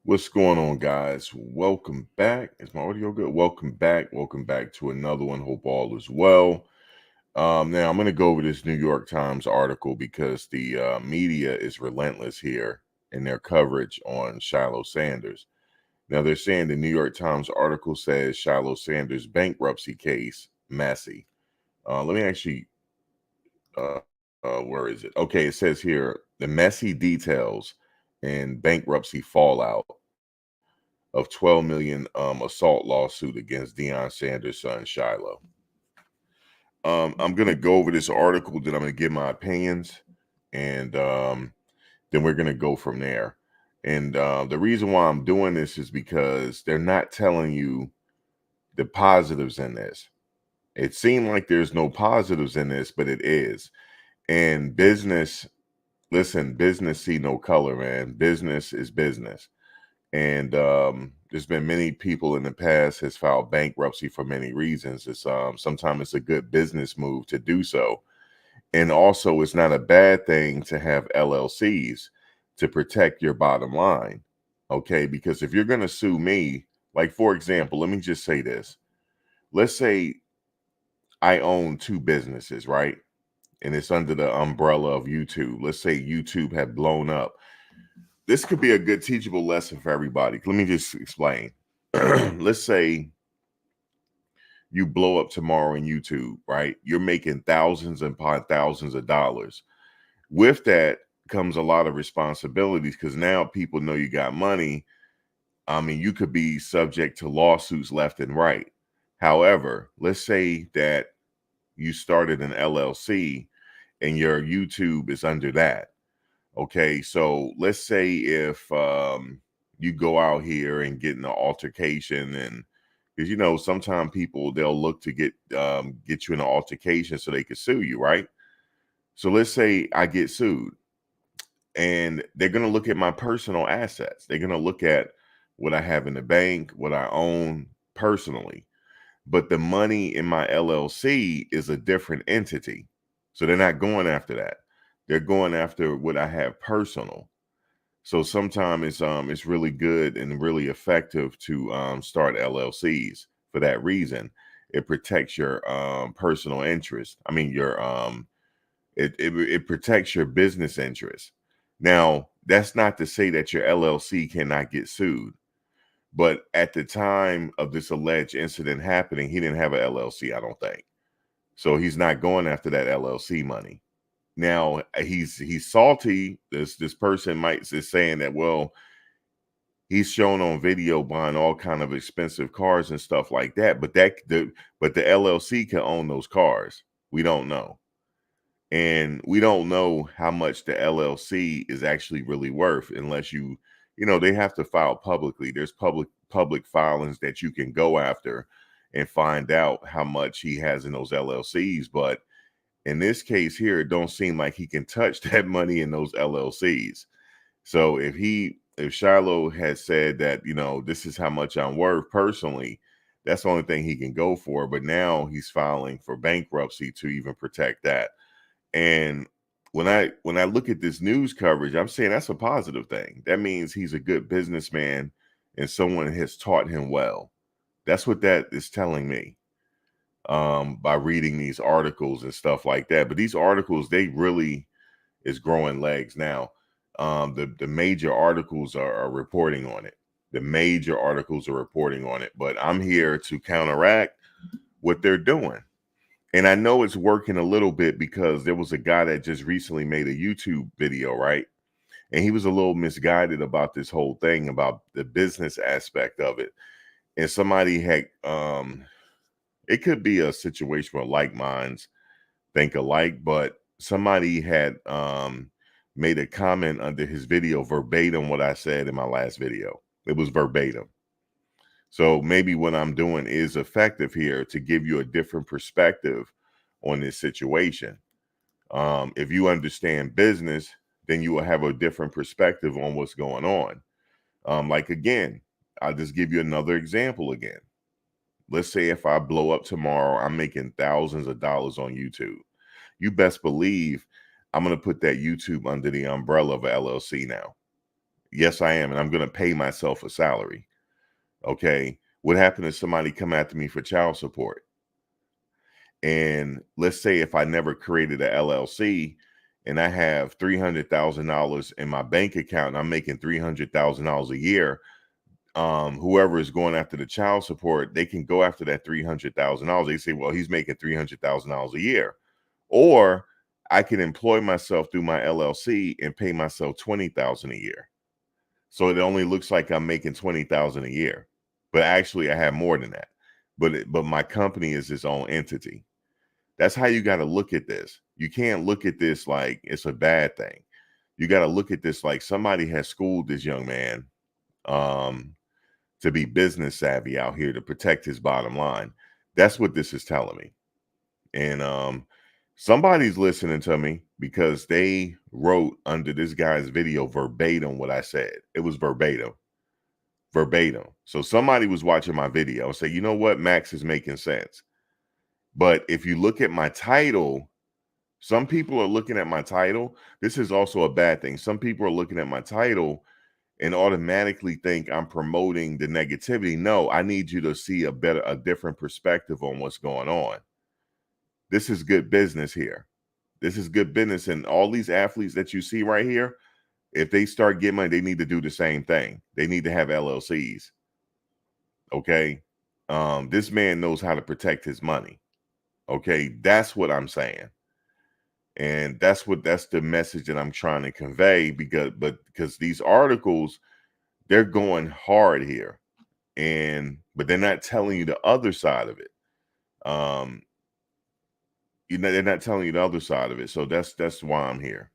What's going on, guys? Welcome back. Is my audio good? Welcome back. Welcome back to another one. Hope all is well. Now, I'm going to go over this New York Times article because the media is relentless here in their coverage on Shilo Sanders. Now, they're saying the New York Times article says Shilo Sanders' bankruptcy case messy. Let me actually, where is it? Okay, it says here the messy details and bankruptcy fallout of 12 million assault lawsuit against Deion Sanders' son Shilo. I'm gonna go over this article, then I'm gonna give my opinions, and then we're gonna go from there. And the reason why I'm doing this is because they're not telling you the positives in this. It seemed like there's no positives in this, but it is. And business, listen, business see no color, man. Business is business. And there's been many people in the past has filed bankruptcy for many reasons. It's sometimes it's a good business move to do so, and also it's not a bad thing to have LLCs to protect your bottom line. Okay, because if you're going to sue me, like for example, let me just say this. Let's say I own two businesses, right? And it's under the umbrella of YouTube. Let's say YouTube had blown up. This could be a good teachable lesson for everybody. Let me just explain. Let's say you blow up tomorrow in YouTube, right? You're making thousands and upon thousands of dollars. With that comes a lot of responsibilities because now people know you got money. I mean, you could be subject to lawsuits left and right. However, let's say that you started an LLC and your YouTube is under that. Okay, so let's say if you go out here and get in an altercation, and because sometimes people they'll look to get you in an altercation so they can sue you, right? So let's say I get sued, and they're gonna look at my personal assets. They're gonna look at what I have in the bank, what I own personally. But the money in my LLC is a different entity, so they're not going after that. They're going after what I have personal. So sometimes it's really good and really effective to start LLCs for that reason. It protects your personal interest. I mean your it protects your business interest. Now, that's not to say that your LLC cannot get sued. But at the time of this alleged incident happening, he didn't have an LLC, I don't think. So he's not going after that LLC money. Now he's salty. This person might is saying that, well, he's shown on video buying all kind of expensive cars and stuff like that. But the LLC can own those cars. We don't know. And we don't know how much the LLC is actually really worth unless they have to file publicly. There's public filings that you can go after and find out how much he has in those LLCs. But in this case here, it don't seem like he can touch that money in those LLCs. So if Shiloh has said that, this is how much I'm worth personally, that's the only thing he can go for. But now he's filing for bankruptcy to even protect that. And when I look at this news coverage, I'm saying that's a positive thing. That means he's a good businessman and someone has taught him well. That's what that is telling me by reading these articles and stuff like that. But these articles, they really is growing legs now. The major articles are reporting on it. The major articles are reporting on it. But I'm here to counteract what they're doing. And I know it's working a little bit because there was a guy that just recently made a YouTube video, right? And he was a little misguided about this whole thing, about the business aspect of it. And somebody had, it could be a situation where like minds think alike, but somebody had made a comment under his video verbatim what I said in my last video. It was verbatim. So maybe what I'm doing is effective here to give you a different perspective on this situation. If you understand business, then you will have a different perspective on what's going on. Like again, I'll just give you another example again. Let's say if I blow up tomorrow, I'm making thousands of dollars on YouTube. You best believe I'm going to put that YouTube under the umbrella of a LLC now. Yes, I am. And I'm going to pay myself a salary. Okay. What happened if somebody come after me for child support? And let's say if I never created a LLC and I have $300,000 in my bank account and I'm making $300,000 a year, whoever is going after the child support, they can go after that $300,000. They say, well, he's making $300,000 a year. Or I can employ myself through my LLC and pay myself $20,000 a year. So it only looks like I'm making $20,000 a year, but actually I have more than that. But my company is its own entity. That's how you got to look at this. You can't look at this like it's a bad thing. You got to look at this like somebody has schooled this young man to be business savvy out here to protect his bottom line. That's what this is telling me. And somebody's listening to me because they wrote under this guy's video verbatim what I said. It was verbatim. So somebody was watching my video and say, you know what, Max is making sense. But if you look at my title, some people are looking at my title. This is also a bad thing. Some people are looking at my title and automatically think I'm promoting the negativity. No, I need you to see a different perspective on what's going on. This is good business here. This is good business. And all these athletes that you see right here, if they start getting money, they need to do the same thing. They need to have LLCs. Okay. This man knows how to protect his money. Okay. That's what I'm saying. And that's the message that I'm trying to convey because these articles, they're going hard here. But they're not telling you the other side of it. They're not telling you the other side of it. So that's why I'm here.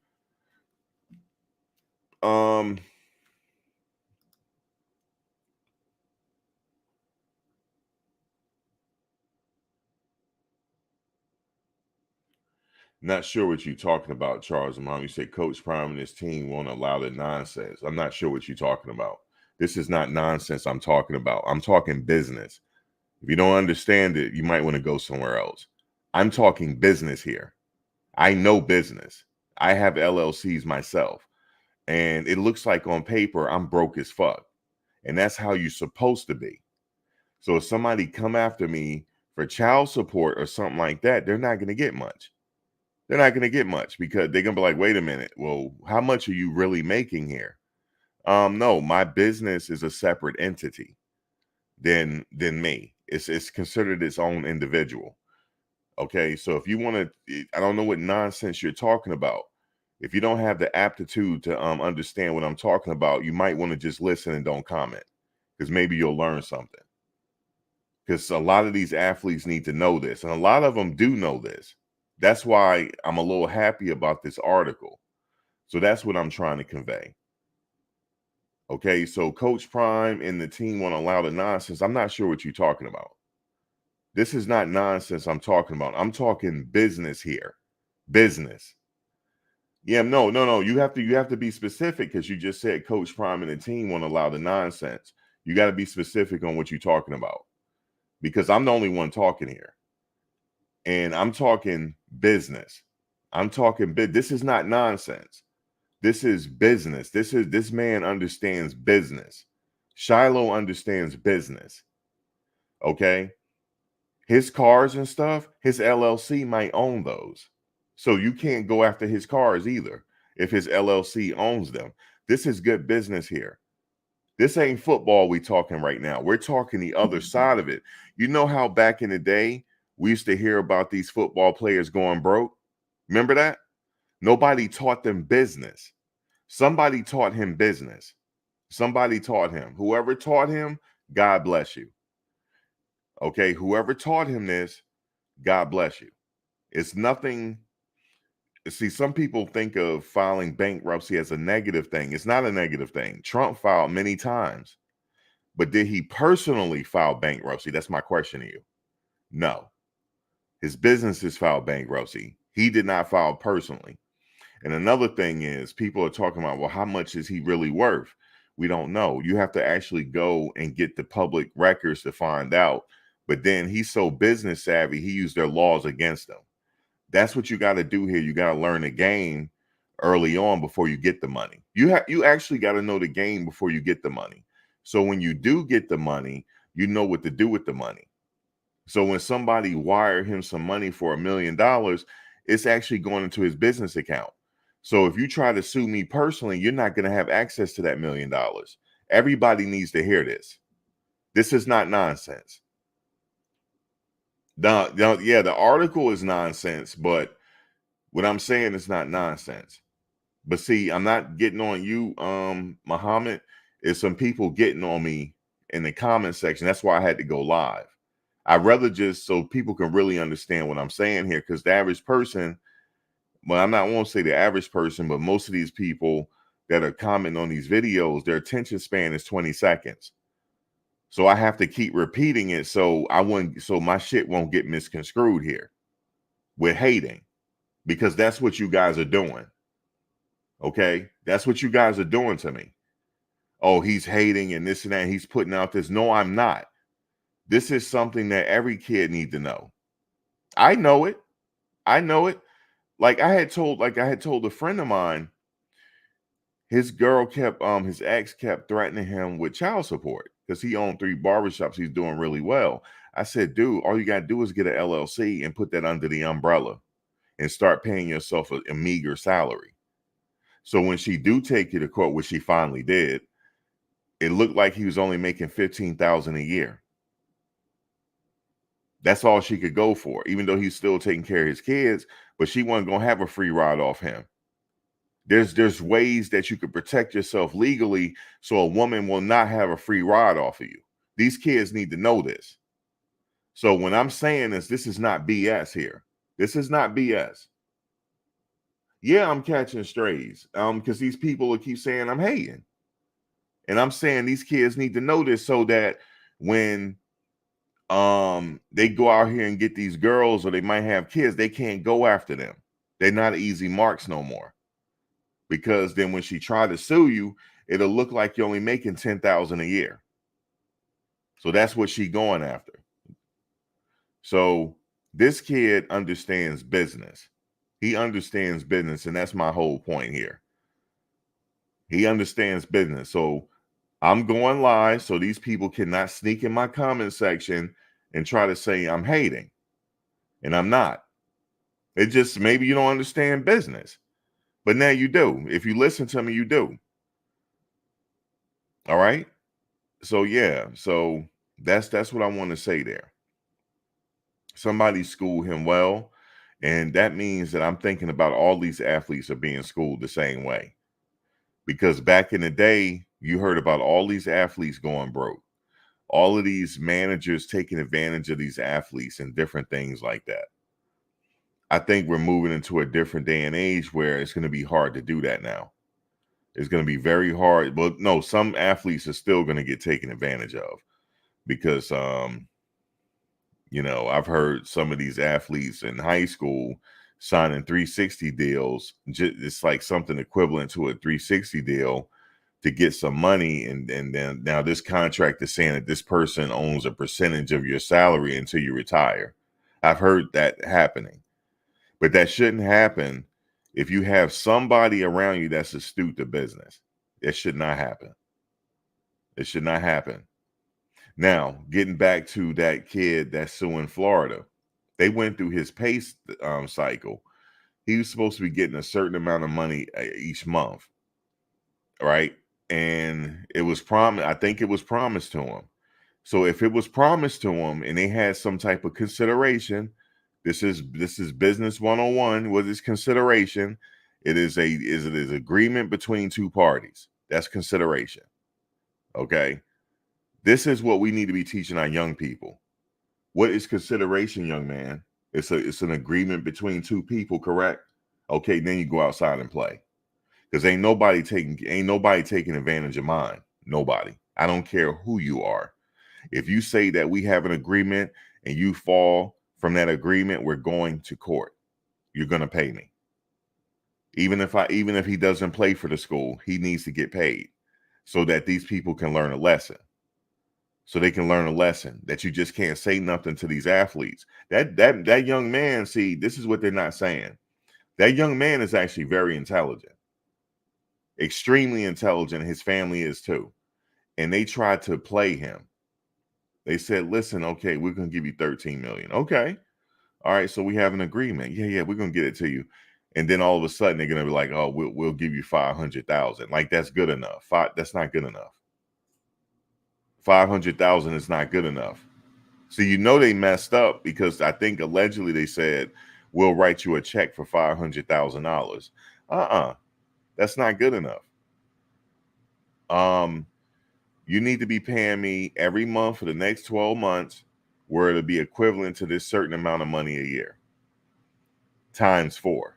Not sure what you're talking about, Charles. Mom, you say Coach Prime and his team won't allow the nonsense. I'm not sure what you're talking about. This is not nonsense I'm talking about. I'm talking business. If you don't understand it, you might want to go somewhere else. I'm talking business here. I know business. I have LLCs myself. And it looks like on paper, I'm broke as fuck. And that's how you're supposed to be. So if somebody come after me for child support or something like that, they're not going to get much. They're not going to get much because they're going to be like, wait a minute. Well, how much are you really making here? No, my business is a separate entity than me. It's considered its own individual. Okay. So if you want to, I don't know what nonsense you're talking about. If you don't have the aptitude to understand what I'm talking about, you might want to just listen and don't comment because maybe you'll learn something. Because a lot of these athletes need to know this, and a lot of them do know this. That's why I'm a little happy about this article. So that's what I'm trying to convey. Okay, so Coach Prime and the team won't allow the nonsense. I'm not sure what you're talking about. This is not nonsense I'm talking about. I'm talking business here. Business. Yeah, no. You have to be specific because you just said Coach Prime and the team won't allow the nonsense. You got to be specific on what you're talking about because I'm the only one talking here. And I'm talking business. I'm talking this is not nonsense. This is business. This man understands business. Shilo understands business. Okay. His cars and stuff, his LLC might own those. So you can't go after his cars either if his LLC owns them. This is good business here. This ain't football we talking right now. We're talking the other side of it. You know how back in the day we used to hear about these football players going broke? Remember that? Nobody taught them business. Somebody taught him business. Somebody taught him. Whoever taught him, God bless you. Okay, whoever taught him this, God bless you. It's nothing. See, some people think of filing bankruptcy as a negative thing. It's not a negative thing. Trump filed many times. But did he personally file bankruptcy? That's my question to you. No. His businesses filed bankruptcy. He did not file personally. And another thing is people are talking about, well, how much is he really worth? We don't know. You have to actually go and get the public records to find out. But then he's so business savvy, he used their laws against them. That's what you got to do here. You got to learn the game early on before you get the money. You actually got to know the game before you get the money. So when you do get the money, you know what to do with the money. So when somebody wire him some money for $1 million, it's actually going into his business account. So if you try to sue me personally, you're not going to have access to that $1 million. Everybody needs to hear this. This is not nonsense. The article is nonsense, but what I'm saying is not nonsense. But see, I'm not getting on you, Muhammad. It's some people getting on me in the comment section. That's why I had to go live. I'd rather just so people can really understand what I'm saying here, because the average person, well, I won't say the average person, but most of these people that are commenting on these videos, their attention span is 20 seconds. So I have to keep repeating it so my shit won't get misconstrued here with hating, because that's what you guys are doing. Okay, that's what you guys are doing to me. Oh, he's hating and this and that. He's putting out this. No, I'm not. This is something that every kid needs to know. I know it. I know it. Like I had told a friend of mine, his ex kept threatening him with child support because he owned 3 barbershops. He's doing really well. I said, dude, all you got to do is get an LLC and put that under the umbrella and start paying yourself a meager salary. So when she do take you to court, which she finally did, it looked like he was only making $15,000 a year. That's all she could go for, even though he's still taking care of his kids, but she wasn't going to have a free ride off him. There's ways that you could protect yourself legally so a woman will not have a free ride off of you. These kids need to know this. So when I'm saying this is not BS here. This is not BS. Yeah, I'm catching strays because these people will keep saying I'm hating. And I'm saying these kids need to know this so that when they go out here and get these girls, or they might have kids, they can't go after them. They're not easy marks no more. Because then when she tried to sue you, it'll look like you're only making $10,000 a year. So that's what she's going after. So this kid understands business. He understands business, and that's my whole point here. He understands business. So I'm going live so these people cannot sneak in my comment section and try to say I'm hating. And I'm not. It just, maybe you don't understand business. But now you do. If you listen to me, you do. All right? So yeah, so that's what I want to say there. Somebody schooled him well, and that means that I'm thinking about all these athletes are being schooled the same way. Because back in the day, you heard about all these athletes going broke. All of these managers taking advantage of these athletes and different things like that. I think we're moving into a different day and age where it's going to be hard to do that now. It's going to be very hard. But no, some athletes are still going to get taken advantage of because, I've heard some of these athletes in high school signing 360 deals. It's like something equivalent to a 360 deal to get some money. And then now this contract is saying that this person owns a percentage of your salary until you retire. I've heard that happening. But that shouldn't happen if you have somebody around you that's astute to business. It should not happen. It should not happen. Now, getting back to that kid that's suing Florida, they went through his pay cycle. He was supposed to be getting a certain amount of money each month, right? And it was promised. I think it was promised to him. So if it was promised to him and they had some type of consideration, this is business 101. What is consideration? It is agreement between two parties. That's consideration. Okay. This is what we need to be teaching our young people. What is consideration, young man? It's an agreement between two people, correct? Okay, then you go outside and play. Because ain't nobody taking advantage of mine. Nobody. I don't care who you are. If you say that we have an agreement and you fall from that agreement, we're going to court. You're going to pay me. Even if he doesn't play for the school, he needs to get paid so that these people can learn a lesson. So they can learn a lesson that you just can't say nothing to these athletes. That young man, see, this is what they're not saying. That young man is actually very intelligent, extremely intelligent. His family is too. And they tried to play him. They said, listen, okay, we're going to give you 13 million. Okay. All right. So we have an agreement. Yeah, we're going to get it to you. And then all of a sudden they're going to be like, oh, we'll give you 500,000. Like, that's good enough. That's not good enough. 500,000 is not good enough. So they messed up, because I think allegedly they said, we'll write you a check for $500,000. That's not good enough. You need to be paying me every month for the next 12 months, where it'll be equivalent to this certain amount of money a year, times 4.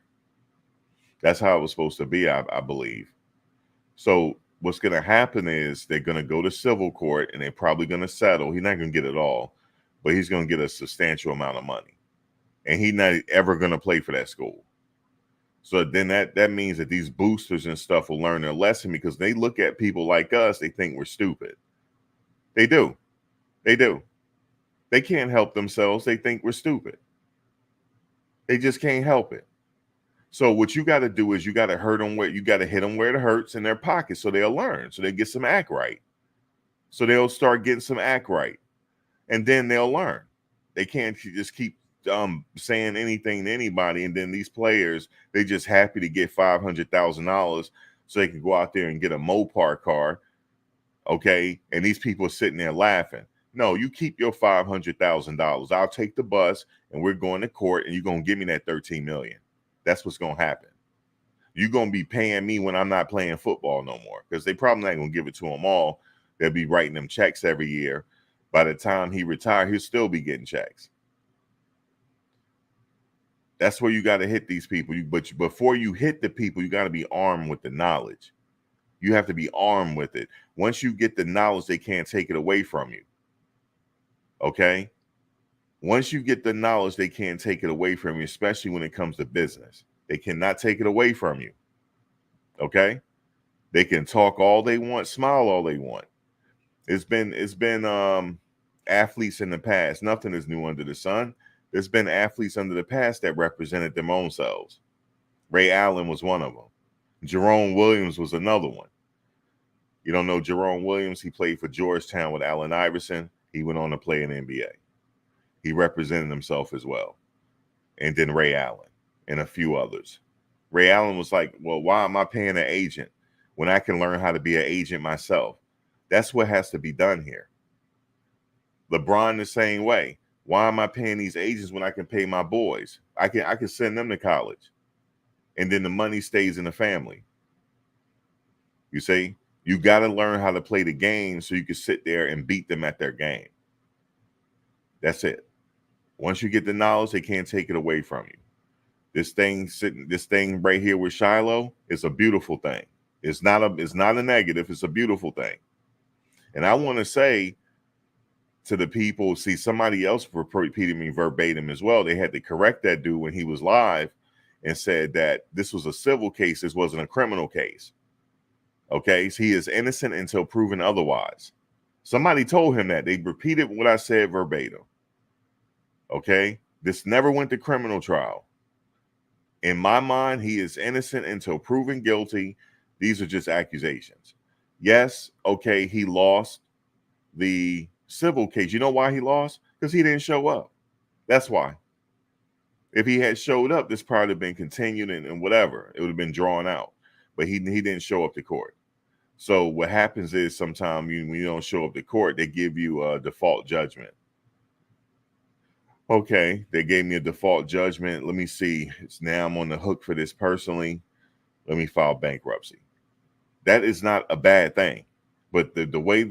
That's how it was supposed to be, I believe. So what's going to happen is they're going to go to civil court, and they're probably going to settle. He's not going to get it all, but he's going to get a substantial amount of money. And he's not ever going to play for that school. So then that means that these boosters and stuff will learn their lesson, because they look at people like us, they think we're stupid. They do. They do. They can't help themselves. They think we're stupid. They just can't help it. So what you got to do is you got to hit them where it hurts in their pocket, so they'll learn, so they get some act right. So they'll start getting some act right, and then they'll learn. They can't just keep saying anything to anybody, and then these players, they just happy to get $500,000 so they can go out there and get a Mopar car, okay? And these people are sitting there laughing. No, you keep your $500,000. I'll take the bus, and we're going to court, and you're gonna give me that 13 million. That's what's gonna happen. You're gonna be paying me when I'm not playing football no more, because they probably not gonna give it to him all. They'll be writing them checks every year. By the time he retires, he'll still be getting checks. That's where you got to hit these people. But before you hit the people, you got to be armed with the knowledge. You have to be armed with it. Once you get the knowledge, they can't take it away from you. Okay? Once you get the knowledge, they can't take it away from you, especially when it comes to business. They cannot take it away from you. Okay? They can talk all they want, smile all they want. It's been athletes in the past. Nothing is new under the sun. There's been athletes under the past that represented their own selves. Ray Allen was one of them. Jerome Williams was another one. You don't know Jerome Williams? He played for Georgetown with Allen Iverson. He went on to play in the NBA. He represented himself as well. And then Ray Allen and a few others. Ray Allen was like, well, why am I paying an agent when I can learn how to be an agent myself? That's what has to be done here. LeBron the same way. Why am I paying these agents when I can pay my boys? I can send them to college, and then the money stays in the family. You see, you got to learn how to play the game so you can sit there and beat them at their game. That's it. Once you get the knowledge, they can't take it away from you. This thing right here with Shilo is a beautiful thing. It's not a negative. It's a beautiful thing. And I want to say to the people, see, somebody else repeated me verbatim as well. They had to correct that dude when he was live and said that this was a civil case. This wasn't a criminal case. Okay. So he is innocent until proven otherwise. Somebody told him that. They repeated what I said verbatim. Okay. This never went to criminal trial. In my mind, he is innocent until proven guilty. These are just accusations. Yes. Okay. He lost the civil case. You know why he lost? Because he didn't show up. That's why. If he had showed up, this probably would have been continued and whatever. It would have been drawn out. But he didn't show up to court. So what happens is sometimes when you don't show up to court, they give you a default judgment. Okay, they gave me a default judgment. Let me see. Now I'm on the hook for this personally. Let me file bankruptcy. That is not a bad thing. But the way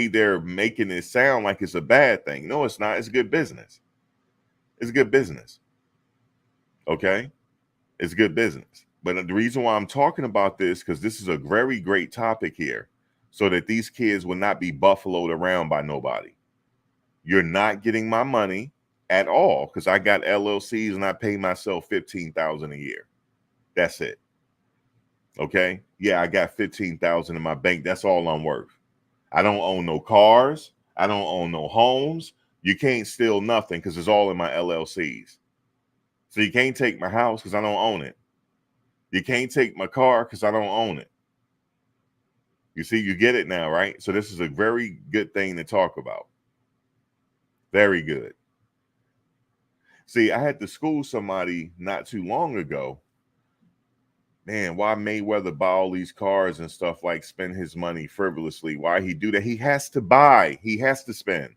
they're making it sound like it's a bad thing. No, it's not. It's good business. It's good business. Okay? It's good business. But the reason why I'm talking about this, because this is a very great topic here, so that these kids will not be buffaloed around by nobody. You're not getting my money at all, because I got LLCs and I pay myself $15,000 a year. That's it. Okay? Yeah, I got $15,000 in my bank. That's all I'm worth. I don't own no cars. I don't own no homes. You can't steal nothing because it's all in my LLCs. So you can't take my house because I don't own it. You can't take my car because I don't own it. You see, you get it now, right? So this is a very good thing to talk about. Very good. See, I had to school somebody not too long ago. Man, why Mayweather buy all these cars and stuff, like spend his money frivolously? Why he do that? He has to buy. He has to spend.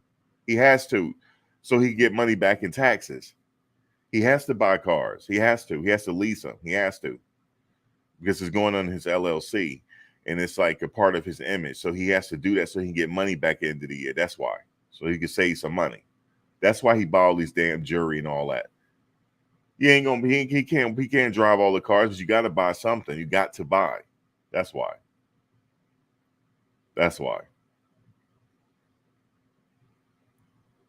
He has to, so he get money back in taxes. He has to buy cars. He has to. He has to lease them. He has to, because it's going on his LLC, and it's like a part of his image. So he has to do that so he can get money back at the end of the year. That's why. So he can save some money. That's why he bought all these damn jewelry and all that. He ain't gonna be. He can't drive all the cars, but you got to buy something. You got to buy. That's why. That's why.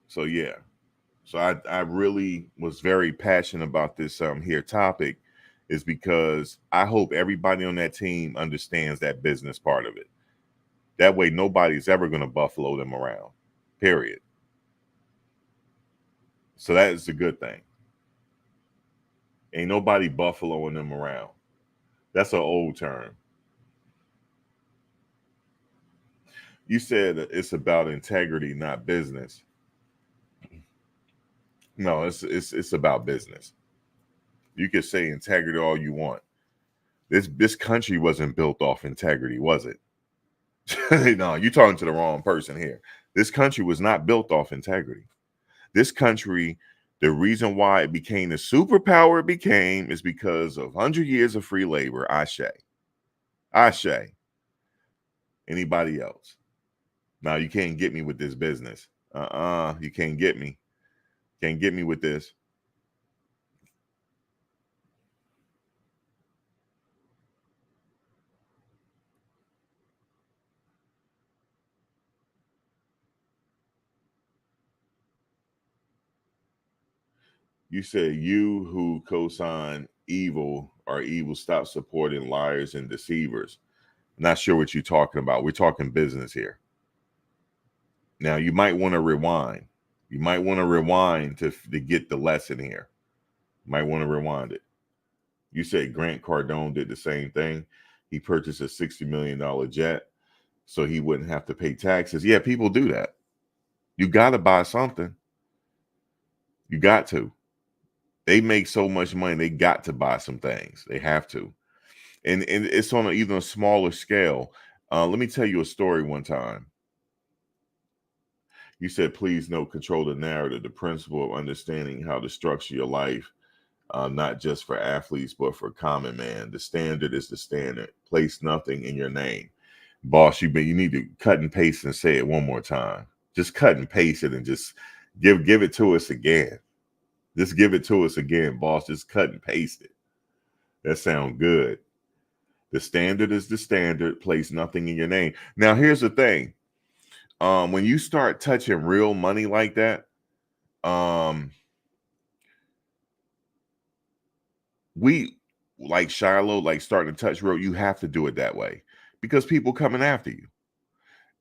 So yeah. So I really was very passionate about this here topic, is because I hope everybody on that team understands that business part of it. That way nobody's ever gonna buffalo them around. Period. So that is a good thing. Ain't nobody buffaloing them around. That's an old term. You said it's about integrity, not business. No, it's about business. You could say integrity all you want. This country wasn't built off integrity, was it? No, you're talking to the wrong person here. This country was not built off integrity. This country, the reason why it became the superpower it became is because of 100 years of free labor. Ashe. Ashe. Anybody else? Now you can't get me with this business. You can't get me. Can't get me with this. You said you who co-sign evil are evil. Stop supporting liars and deceivers. Not sure what you're talking about. We're talking business here. Now you might want to rewind. You might want to rewind to get the lesson here. You might want to rewind it. You said Grant Cardone did the same thing. He purchased a $60 million jet so he wouldn't have to pay taxes. Yeah, people do that. You got to buy something. You got to. They make so much money, they got to buy some things. They have to. And it's on even a smaller scale. Let me tell you a story one time. You said, please note, control the narrative, the principle of understanding how to structure your life, not just for athletes, but for common man. The standard is the standard. Place nothing in your name. Boss, you need to cut and paste and say it one more time. Just cut and paste it and just give it to us again. Just give it to us again, boss. Just cut and paste it. That sounds good. The standard is the standard. Place nothing in your name. Now, here's the thing. When you start touching real money like that, we like Shilo, like starting to touch real, you have to do it that way because people coming after you.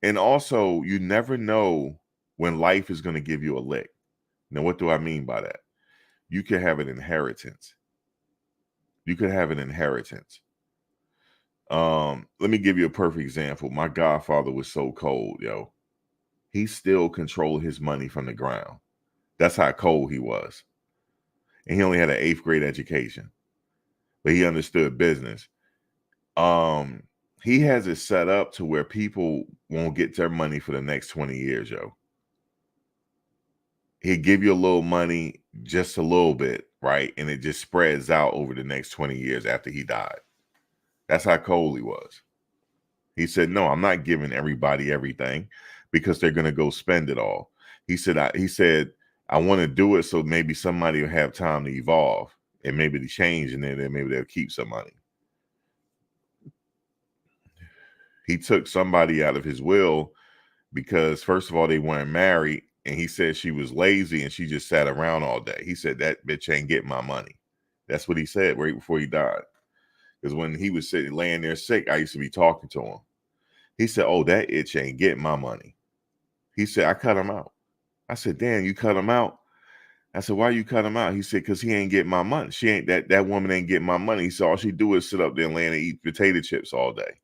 And also, you never know when life is going to give you a lick. Now, what do I mean by that? You could have an inheritance. You could have an inheritance. Let me give you a perfect example. My godfather was so cold, yo. He still controlled his money from the ground. That's how cold he was. And he only had an 8th grade education, but he understood business. He has it set up to where people won't get their money for the next 20 years, yo. He'd give you a little money, just a little bit, right? And it just spreads out over the next 20 years after he died. That's how cold he was. He said, no, I'm not giving everybody everything because they're going to go spend it all. He said, I want to do it so maybe somebody will have time to evolve and maybe to change, and then maybe they'll keep some money. He took somebody out of his will because, first of all, they weren't married, and he said she was lazy and she just sat around all day. He said, that bitch ain't getting my money. That's what he said right before he died. Because when he was sitting laying there sick, I used to be talking to him. He said, oh, that itch ain't getting my money. He said, I cut him out. I said, damn, you cut him out? I said, why you cut him out? He said, because he ain't getting my money. She ain't that woman ain't getting my money. He said, all she do is sit up there and land and eat potato chips all day.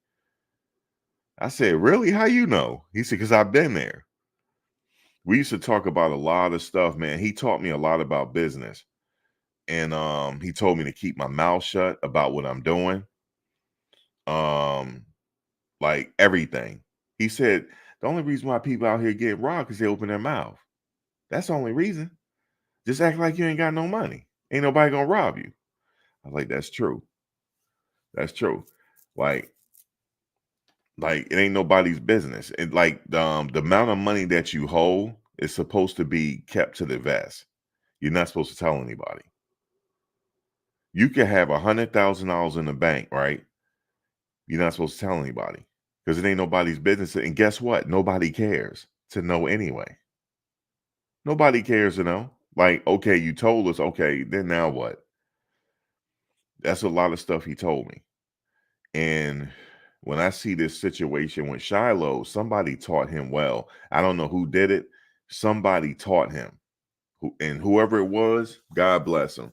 I said, really? How you know? He said, because I've been there. We used to talk about a lot of stuff, man. He taught me a lot about business. And he told me to keep my mouth shut about what I'm doing. Like everything. He said, the only reason why people out here get robbed is they open their mouth. That's the only reason. Just act like you ain't got no money. Ain't nobody gonna rob you. I was like, that's true. That's true. Like it ain't nobody's business. And like the amount of money that you hold is supposed to be kept to the vest. You're not supposed to tell anybody. You can have $100,000 in the bank, right? You're not supposed to tell anybody because it ain't nobody's business. And guess what? Nobody cares to know anyway. Nobody cares to know. Like, okay, you told us, okay, then now what? That's a lot of stuff he told me. And when I see this situation with Shilo, somebody taught him well. I don't know who did it. Somebody taught him. And whoever it was, God bless him.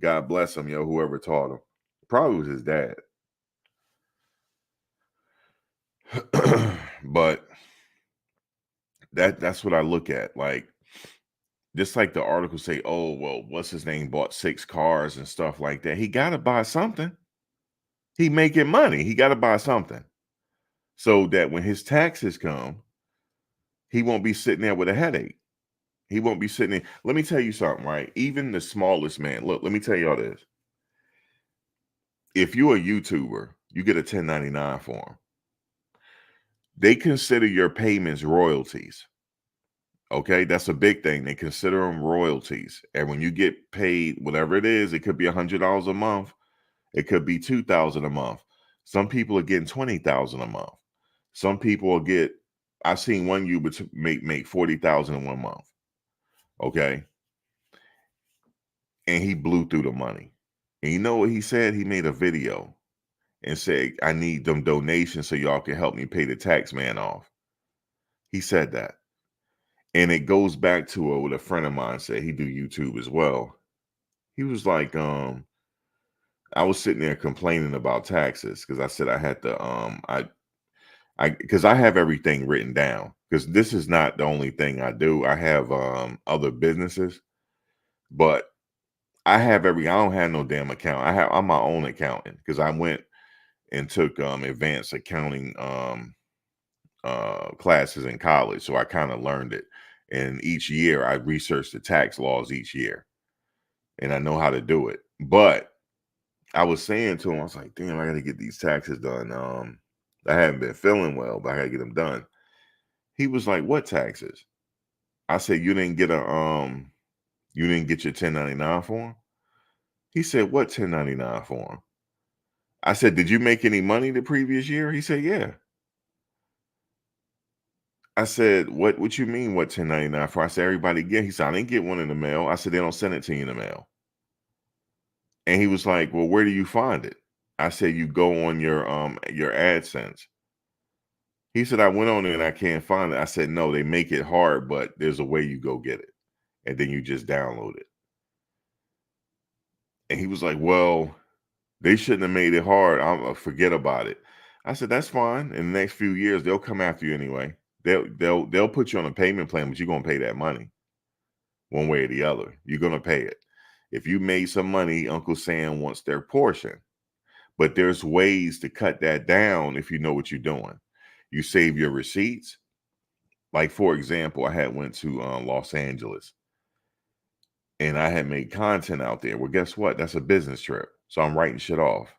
God bless him, yo, whoever taught him. Probably was his dad. But that's what I look at. Like, just like the article say, oh, well, what's his name bought 6 cars and stuff like that. He got to buy something. He making money. He got to buy something. So that when his taxes come, he won't be sitting there with a headache. He won't be sitting there. Let me tell you something, right? Even the smallest man, look, let me tell y'all this. If you're a YouTuber, you get a 1099 form. They consider your payments royalties. Okay, that's a big thing. They consider them royalties. And when you get paid, whatever it is, it could be $100 a month. It could be $2,000 a month. Some people are getting $20,000 a month. Some people will get. I've seen one YouTuber make $40,000 in 1 month. Okay, and he blew through the money. And you know what he said? He made a video and said, "I need them donations so y'all can help me pay the tax man off." He said that. And it goes back to what a friend of mine said. He do YouTube as well. He was like, I was sitting there complaining about taxes because I said I had to, because I have everything written down because this is not the only thing I do. I have other businesses, but I don't have no damn account. I'm my own accountant because I went and took advanced accounting classes in college, so I kind of learned it. And each year I researched the tax laws each year, and I know how to do it. But I was saying to him, I was like, damn, I got to get these taxes done. I haven't been feeling well, but I got to get them done. He was like, what taxes? I said, you didn't get your 1099 form? He said, what 1099 form? I said, did you make any money the previous year? He said, yeah. I said, what you mean, what 1099 for? I said, everybody get. He said, I didn't get one in the mail. I said, they don't send it to you in the mail. And he was like, well, where do you find it? I said, you go on your AdSense. He said, I went on it and I can't find it. I said, no, they make it hard, but there's a way you go get it. And then you just download it. And he was like, well, they shouldn't have made it hard. I'm forget about it. I said, that's fine. In the next few years, they'll come after you anyway. They'll put you on a payment plan, but you're gonna pay that money one way or the other. You're gonna pay it. If you made some money, Uncle Sam wants their portion. But there's ways to cut that down if you know what you're doing. You save your receipts. Like, for example, I had went to Los Angeles and I had made content out there. Well, guess what? That's a business trip. So I'm writing shit off.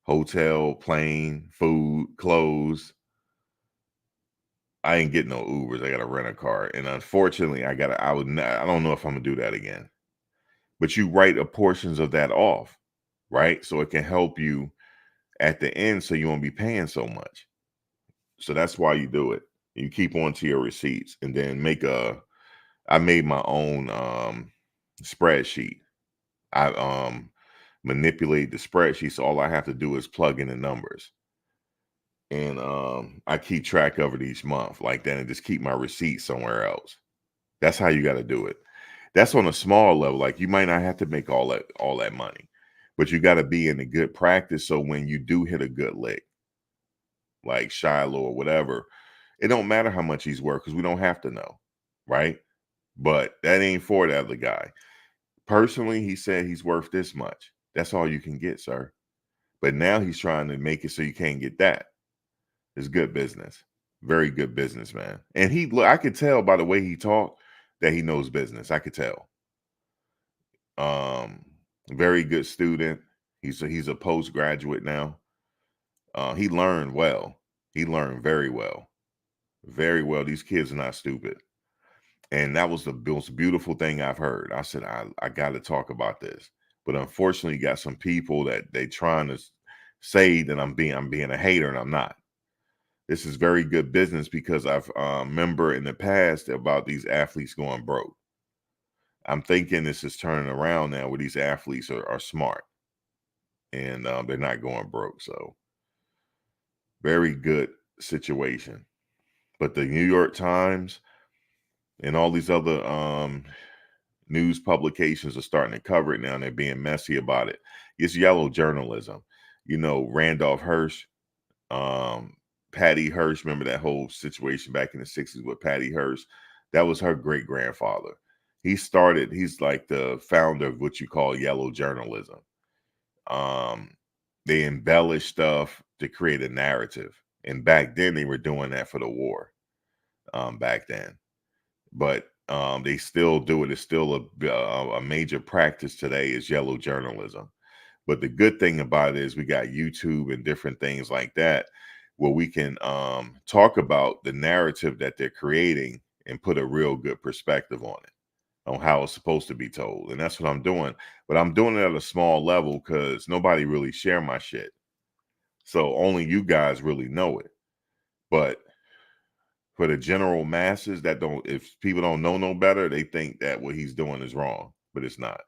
Hotel, plane, food, clothes. I ain't getting no Ubers. I got to rent a car. And unfortunately, I don't know if I'm going to do that again. But you write a portions of that off, right? So it can help you at the end so you won't be paying so much. So that's why you do it. You keep on to your receipts and then I made my own spreadsheet. I manipulate the spreadsheet, so all I have to do is plug in the numbers. And I keep track of it each month like that and just keep my receipts somewhere else. That's how you got to do it. That's on a small level. Like you might not have to make all that money, but you got to be in a good practice. So when you do hit a good lick, like Shilo or whatever, it don't matter how much he's worth because we don't have to know, right? But that ain't for the other guy. Personally, he said he's worth this much. That's all you can get, sir. But now he's trying to make it so you can't get that. It's good business. Very good business, man. And I could tell by the way he talked that he knows business. I could tell. Um, very good student. He's a postgraduate now. He learned well. He learned very well. Very well. These kids are not stupid. And that was the most beautiful thing I've heard. I said, I got to talk about this. But unfortunately, you got some people that they trying to say that I'm being a hater, and I'm not. This is very good business because I've remember in the past about these athletes going broke. I'm thinking this is turning around now where these athletes are smart and they're not going broke. So very good situation. But the New York Times and all these other news publications are starting to cover it now, and they're being messy about it. It's yellow journalism. You know, Randolph Hearst, Patty Hearst. Remember that whole situation back in the 60s with Patty Hearst? That was her great grandfather. He's like the founder of what you call yellow journalism. They embellish stuff to create a narrative. And back then they were doing that for the war. Back then. But they still do it. It's still a major practice today is yellow journalism. But the good thing about it is we got YouTube and different things like that where we can talk about the narrative that they're creating and put a real good perspective on it, on how it's supposed to be told. And that's what I'm doing. But I'm doing it at a small level because nobody really share my shit. So only you guys really know it. But for the general masses that don't, if people don't know no better, they think that what he's doing is wrong, but it's not.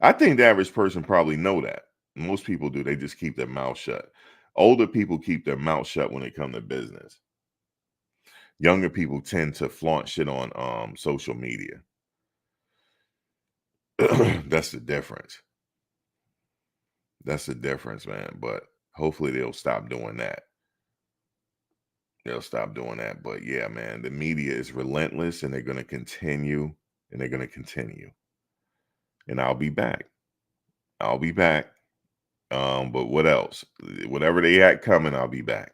I think the average person probably know that. Most people do. They just keep their mouth shut. Older people keep their mouth shut when it comes to business. Younger people tend to flaunt shit on social media. That's the difference. That's the difference, man. But hopefully they'll stop doing that. They'll stop doing that. But yeah, man, the media is relentless and they're going to continue and they're going to continue. And I'll be back. I'll be back. But what else? Whatever they had coming, I'll be back.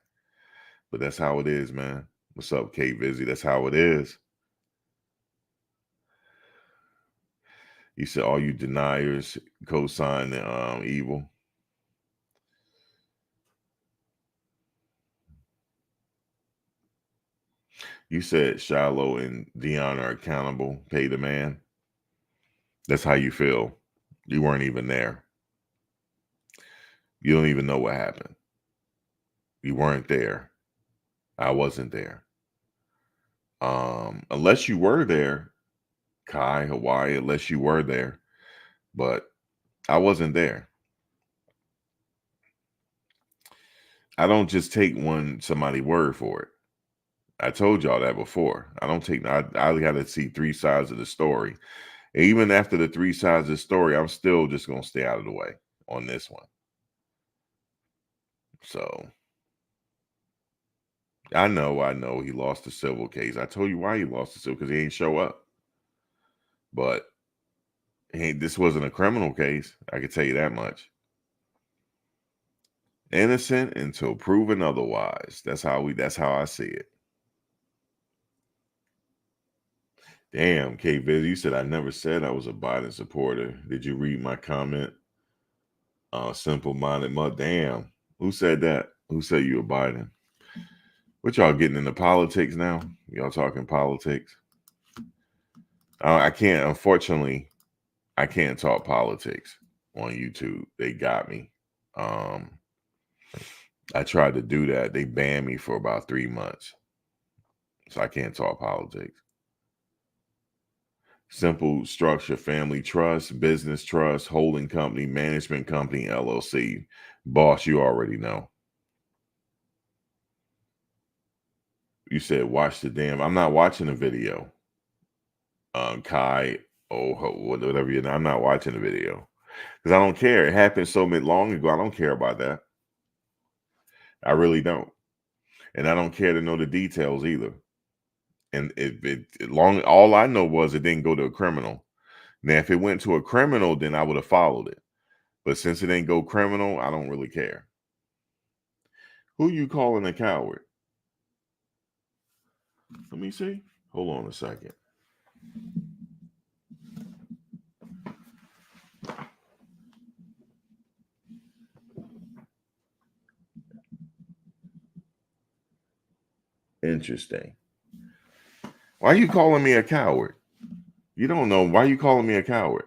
But that's how it is, man. What's up, K Vizzy? That's how it is. You said all you deniers co-sign the evil. You said Shiloh and Dion are accountable, pay the man. That's how you feel. You weren't even there. You don't even know what happened. You weren't there. I wasn't there. Unless you were there, Kai, Hawaii, unless you were there. But I wasn't there. I don't just take somebody's word for it. I told y'all that before. I don't take. I got to see three sides of the story. And even after the three sides of the story, I'm still just gonna stay out of the way on this one. So I know he lost the civil case. I told you why he lost the civil because he ain't show up. But this wasn't a criminal case. I can tell you that much. Innocent until proven otherwise. That's how I see it. Damn, K Viz, you said I never said I was a Biden supporter. Did you read my comment? Simple minded mud. Damn. Who said that? Who said you were Biden? What y'all getting into politics now? Y'all talking politics? I can't, unfortunately, I can't talk politics on YouTube. They got me. I tried to do that. They banned me for about 3 months. So I can't talk politics. Simple structure, family trust, business trust, holding company, management company, LLC. Boss, you already know. You said watch the damn. I'm not watching the video. Kai, whatever you know. I'm not watching the video because I don't care. It happened so long ago. I don't care about that. I really don't, and I don't care to know the details either. And all I know was it didn't go to a criminal. Now, if it went to a criminal, then I would have followed it. But since it didn't go criminal, I don't really care. Who you calling a coward? Let me see. Hold on a second. Interesting. Why are you calling me a coward? You don't know. Why are you calling me a coward?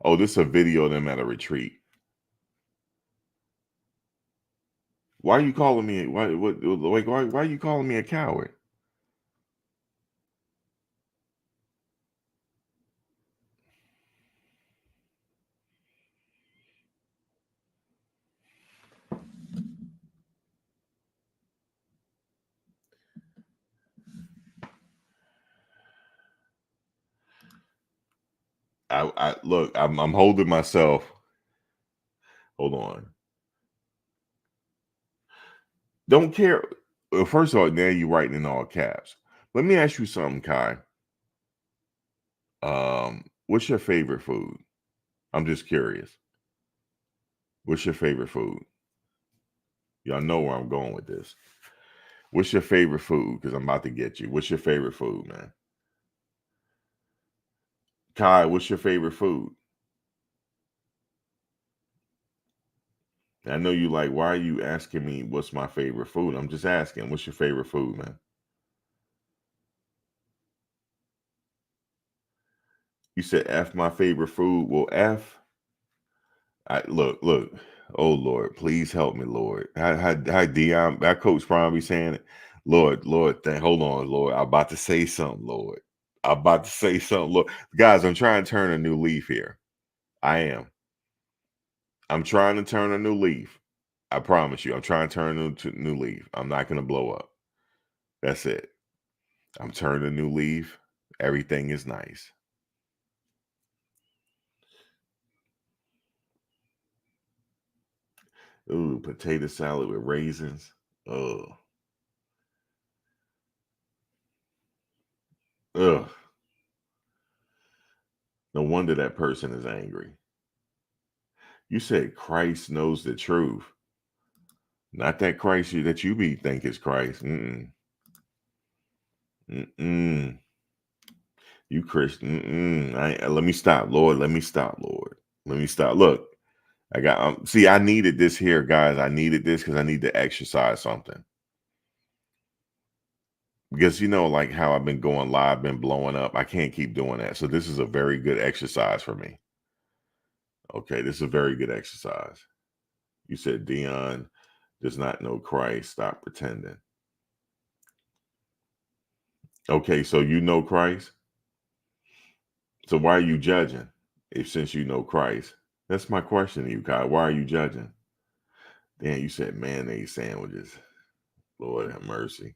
Oh, this is a video of them at a retreat. Why are you calling me? Why are you calling me a coward? I look. I'm holding myself. Hold on. Don't care. Well, first of all, now you're writing in all caps. Let me ask you something, Kai. What's your favorite food? I'm just curious. What's your favorite food? Y'all know where I'm going with this. What's your favorite food? Because I'm about to get you. What's your favorite food, man? Kai, what's your favorite food? I know you like, why are you asking me what's my favorite food? I'm just asking, what's your favorite food, man? You said F my favorite food. Well, F, look. Oh Lord, please help me, Lord. How Dion, that coach probably saying it. Lord, hold on, Lord. I'm about to say something, Lord. I'm about to say something. Look, guys, I'm trying to turn a new leaf here. I am. I'm trying to turn a new leaf. I promise you, I'm trying to turn a new leaf. I'm not going to blow up. That's it. I'm turning a new leaf. Everything is nice. Ooh, potato salad with raisins. Ugh. Ugh. No wonder that person is angry. You said Christ knows the truth. Not that Christ that you be think is Christ. Mm-mm. Mm-mm. You Christian. Mm-mm. Let me stop, Lord. Let me stop, Lord. Let me stop. Look, I got see, I needed this here, guys. I needed this because I need to exercise something. Because you know, like how I've been going live, been blowing up. I can't keep doing that. So this is a very good exercise for me. Okay, this is a very good exercise. You said Dion does not know Christ. Stop pretending. Okay, so you know Christ. So why are you judging? If since you know Christ, that's my question to you, Kai. Why are you judging? Damn, you said mayonnaise sandwiches. Lord have mercy.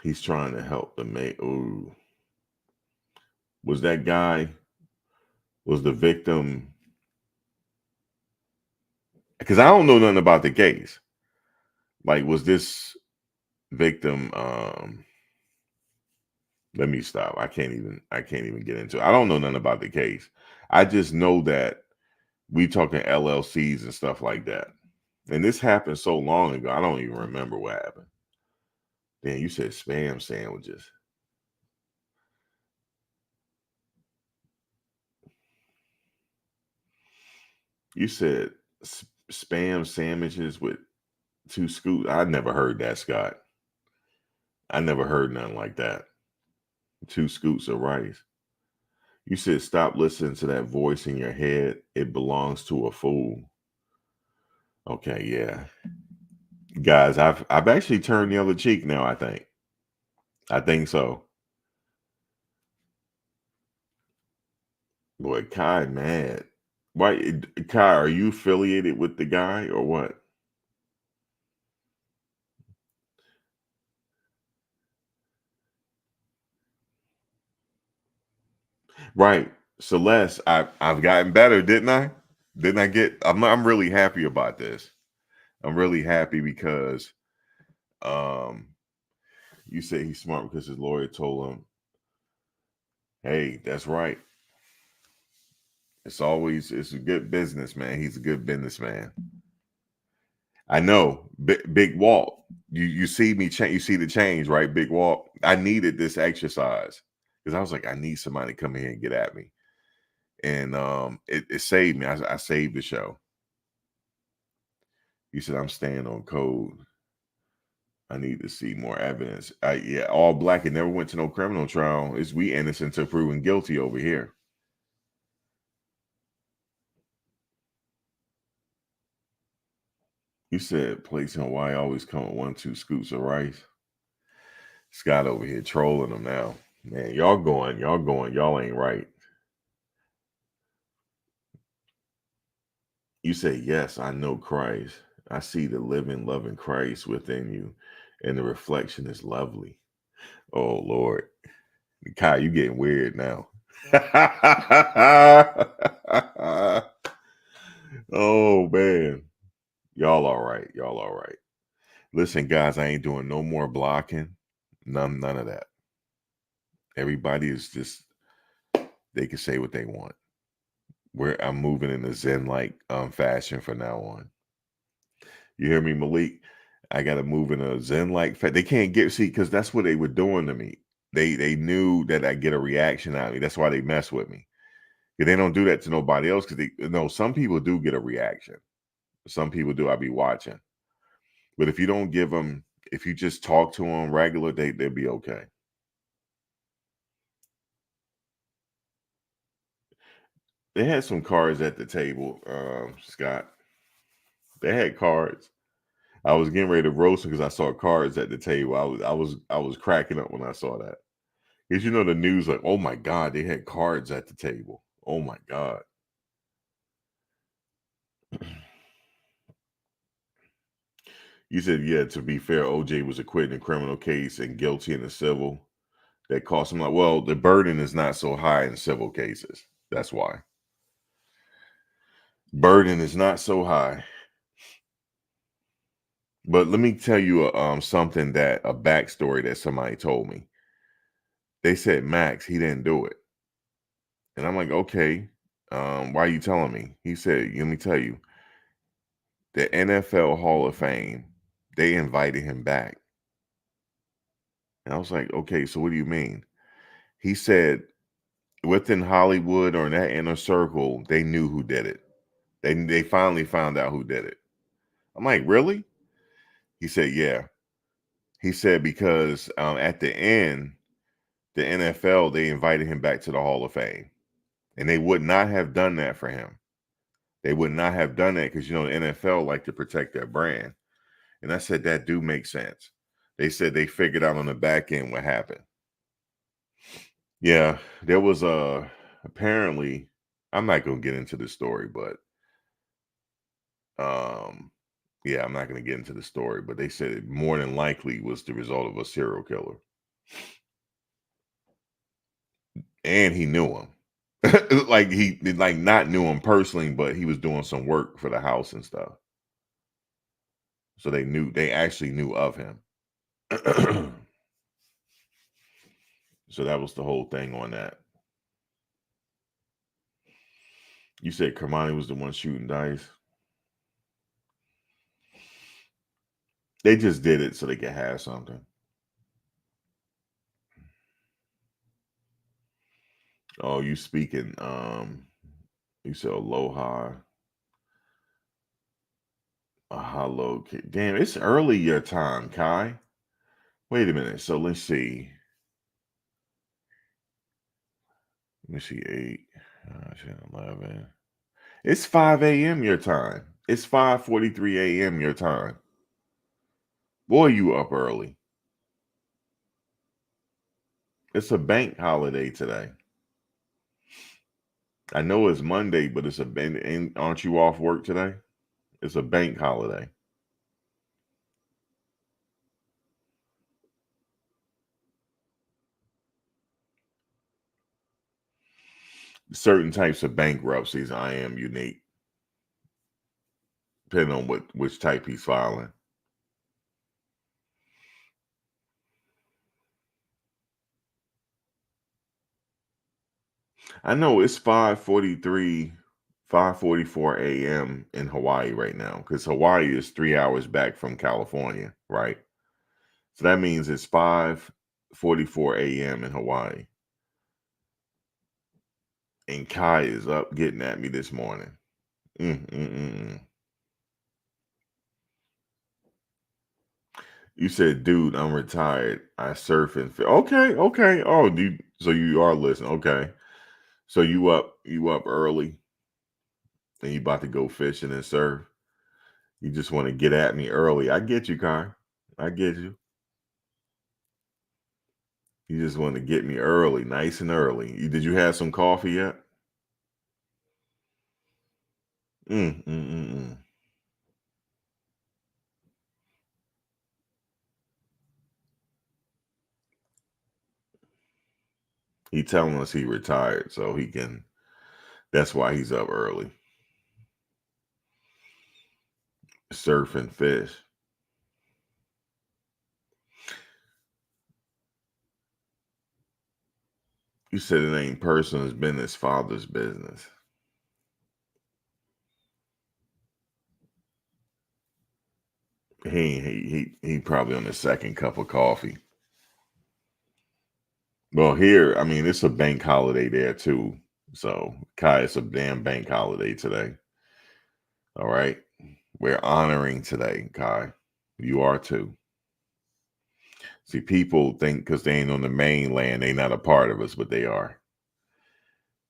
He's trying to help the mate. Ooh, was that guy? Was the victim? Because I don't know nothing about the case. Like, was this victim? Let me stop. I can't even get into it. I don't know nothing about the case. I just know that we talking LLCs and stuff like that. And this happened so long ago. I don't even remember what happened. Then you said spam sandwiches. You said spam sandwiches with two scoops. I never heard that, Scott. I never heard nothing like that. Two scoops of rice. You said stop listening to that voice in your head. It belongs to a fool. Okay, yeah. Guys, I've actually turned the other cheek now, I think. I think so. Boy, Kai mad. Why Kai, are you affiliated with the guy or what? Right. Celeste, I've gotten better, didn't I? Didn't I get I'm really happy about this. I'm really happy because um you say he's smart because his lawyer told him, hey, that's right. It's a good business, man. He's a good businessman. I know. Big Walt. You see me change, you see the change, right? Big Walt. I needed this exercise because I was like, I need somebody to come in here and get at me. And it saved me. I saved the show. He said, I'm staying on code. I need to see more evidence. Yeah, all black and never went to no criminal trial. Is we innocent to proven guilty over here. You said place in Hawaii always come with 1-2 scoops of rice. Scott over here trolling them now. Man, y'all ain't right. You say, yes, I know Christ. I see the living, loving Christ within you, and the reflection is lovely. Oh Lord. Kai, you getting weird now. Oh man. Y'all all right. Y'all all right. Listen, guys, I ain't doing no more blocking. None of that. Everybody is just they can say what they want. I'm moving in a Zen-like fashion from now on. You hear me, Malik? I gotta move in a Zen-like they can't get see because that's what they were doing to me. They knew that I get a reaction out of me. That's why they mess with me. They don't do that to nobody else because they no, some people do get a reaction. Some people do. I be watching. But if you don't give them, if you just talk to them regular, they'll be okay. They had some cards at the table, Scott. They had cards. I was getting ready to roast them because I saw cards at the table. I was cracking up when I saw that. Because you know the news, like, oh my God, they had cards at the table. Oh my God. You said, yeah, to be fair, OJ was acquitted in a criminal case and guilty in a civil. That cost him like, well, the burden is not so high in civil cases. That's why. Burden is not so high. But let me tell you something a backstory that somebody told me. They said, Max, he didn't do it. And I'm like, okay, why are you telling me? He said, let me tell you, the NFL Hall of Fame, they invited him back. And I was like, okay, so what do you mean? He said, within Hollywood or in that inner circle, they knew who did it. They finally found out who did it. I'm like, really? He said, yeah. He said because at the end, the NFL they invited him back to the Hall of Fame, and they would not have done that for him. They would not have done that because you know the NFL like to protect their brand. And I said that do make sense. They said they figured out on the back end what happened. Yeah, there was apparently I'm not gonna get into the story, but um yeah, I'm not gonna get into the story, but they said it more than likely was the result of a serial killer. And he knew him. Like he like not knew him personally, but he was doing some work for the house and stuff. So they actually knew of him. So that was the whole thing on that. You said Kermani was the one shooting dice. They just did it so they could have something. Oh, you speaking you said aloha. Hello. Damn, it's early your time, Kai. Wait a minute. So let's see. Let me see. 8, 10, 11. It's 5 a.m. your time. It's 5:43 a.m. your time. Boy, you up early. It's a bank holiday today. I know it's Monday, but it's a bank. Aren't you off work today? It's a bank holiday. certain types of bankruptcies, I am unique, depending on which type he's filing. I know it's 5:43, 5:44 a.m. in Hawaii right now because Hawaii is 3 hours back from California, right? So that means it's 5:44 a.m. in Hawaii. And Kai is up getting at me this morning. Mm, mm, mm, mm. You said, dude, I'm retired. I surf and okay, okay. Oh, so you are listening. Okay. So you up early and you about to go fishing and surf. You just want to get at me early. I get you, Kai. I get you. You just want to get me early, nice and early. Did you have some coffee yet? Mm, mm, mm, mm. He telling us he retired, so he can. That's why he's up early. Surf and fish. You said it ain't personal. It's been his father's business. He probably on the second cup of coffee. Well, here, I mean, it's a bank holiday there too. So, Kai, it's a damn bank holiday today. All right. We're honoring today, Kai. You are too. See, people think because they ain't on the mainland, they not a part of us, but they are.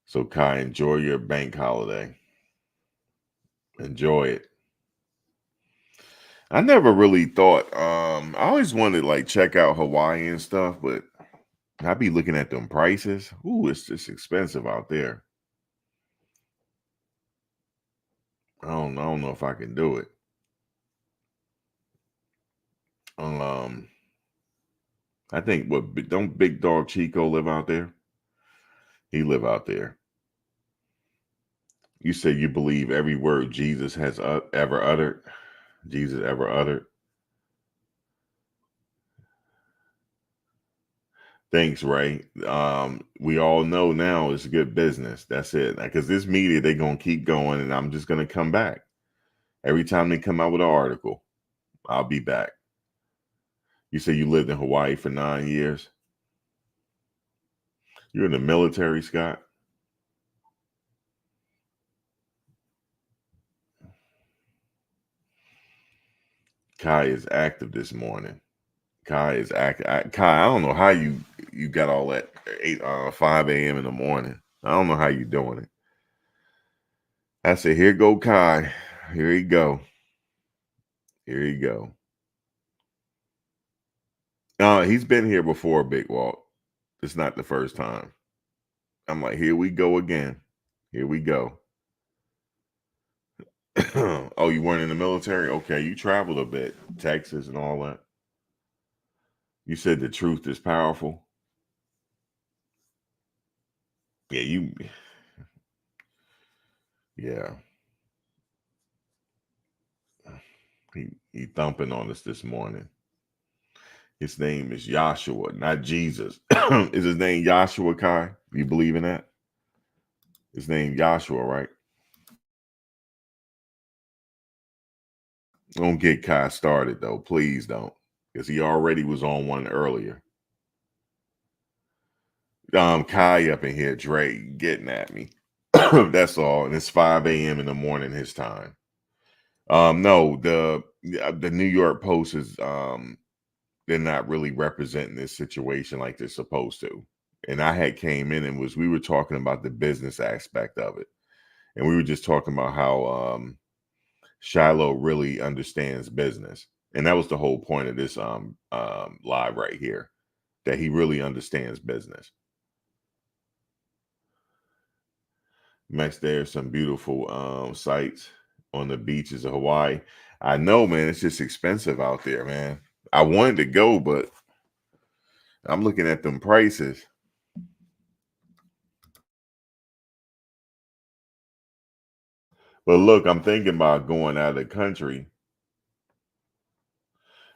So, Kai, enjoy your bank holiday. Enjoy it. I never really thought, I always wanted to like check out Hawaii and stuff, but I be looking at them prices. Ooh, it's just expensive out there. I don't know if I can do it. Um, I think don't Big Dog Chico live out there? He live out there. You say you believe every word Jesus has ever uttered. Jesus ever uttered. Thanks, Ray. We all know now it's good business. That's it. Because this media, they're gonna keep going, and I'm just gonna come back every time they come out with an article. I'll be back. You say you lived in Hawaii for 9 years. You're in the military, Scott. Kai is active this morning. Kai is active. Kai, I don't know how you got all that 5 a.m. in the morning. I don't know how you doing it. I said, here go Kai. Here he go. Here he go. He's been here before, Big Walt. It's not the first time. I'm like, here we go again. Here we go. Oh, you weren't in the military? Okay, you traveled a bit, Texas and all that. You said the truth is powerful. Yeah, yeah. He thumping on us this morning. His name is Joshua, not Jesus. Is his name Joshua, Kai? You believe in that? His name Joshua, right? Don't get Kai started though. Please don't. Because he already was on one earlier. Kai up in here, Dre, getting at me. That's all. And it's 5 a.m. in the morning his time. No, the New York Post is they're not really representing this situation like they're supposed to. And I had came in and we were talking about the business aspect of it. And we were just talking about how Shilo really understands business. And that was the whole point of this live right here, that he really understands business. Next, there's some beautiful sites on the beaches of Hawaii. I know, man, it's just expensive out there, man. I wanted to go, but I'm looking at them prices. But look, I'm thinking about going out of the country.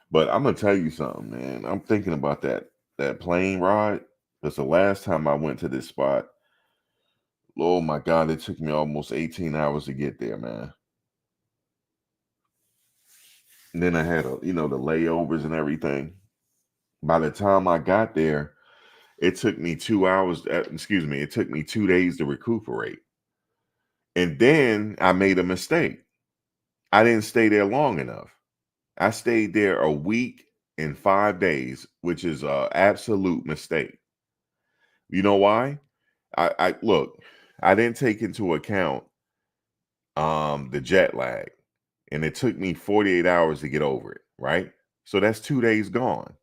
But I'm gonna tell you something, man. I'm thinking about that plane ride. Because the last time I went to this spot, oh my God, it took me almost 18 hours to get there, man. And then I had the layovers and everything. By the time I got there, it took me 2 hours. Excuse me, it took me 2 days to recuperate. And then I made a mistake. I didn't stay there long enough. I stayed there a week and 5 days, which is an absolute mistake. You know why? I look, I didn't take into account the jet lag, and it took me 48 hours to get over it, right? So that's 2 days gone.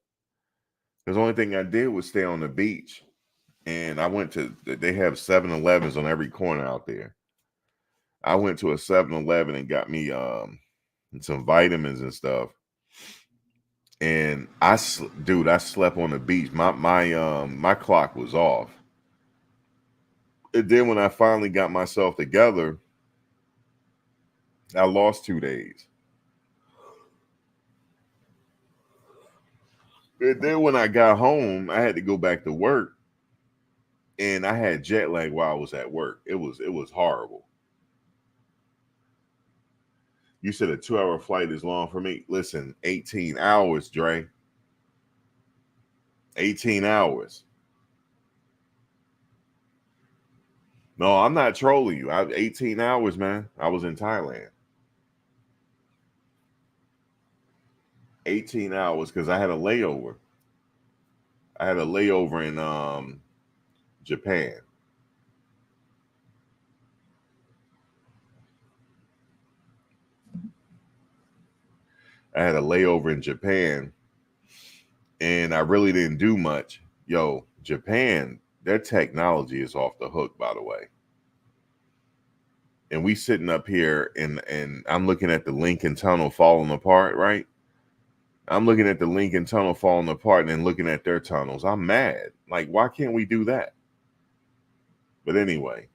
The only thing I did was stay on the beach, and I went to they have 7-Elevens on every corner out there. I went to a 7-Eleven and got me some vitamins and stuff. And dude, I slept on the beach. My clock was off. And then when I finally got myself together, I lost 2 days. And then when I got home, I had to go back to work, and I had jet lag while I was at work. It was horrible. You said a 2-hour flight is long for me. Listen, 18 hours, Dre. 18 hours. No, I'm not trolling you. 18 hours, man. I was in Thailand. 18 hours because I had a layover. I had a layover in Japan. I had a layover in Japan, and I really didn't do much. Yo, Japan, their technology is off the hook, by the way. And we sitting up here, and I'm looking at the Lincoln Tunnel falling apart, right? I'm looking at the Lincoln Tunnel falling apart and then looking at their tunnels. I'm mad. Like, why can't we do that? But anyway.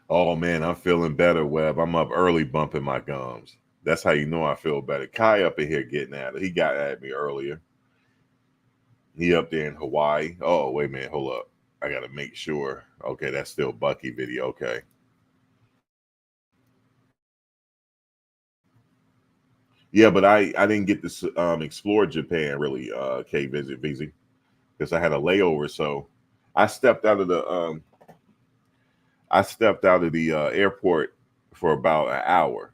Oh man, I'm feeling better, Webb. I'm up early bumping my gums. That's how you know I feel better. Kai up in here getting at it. He got at me earlier. He up there in Hawaii. Oh, wait a minute, hold up. I gotta make sure. Okay, that's still Bucky video. Okay. Yeah, but I didn't get to explore Japan really, K visit VZ, because I had a layover. So I stepped out of the airport for about an hour,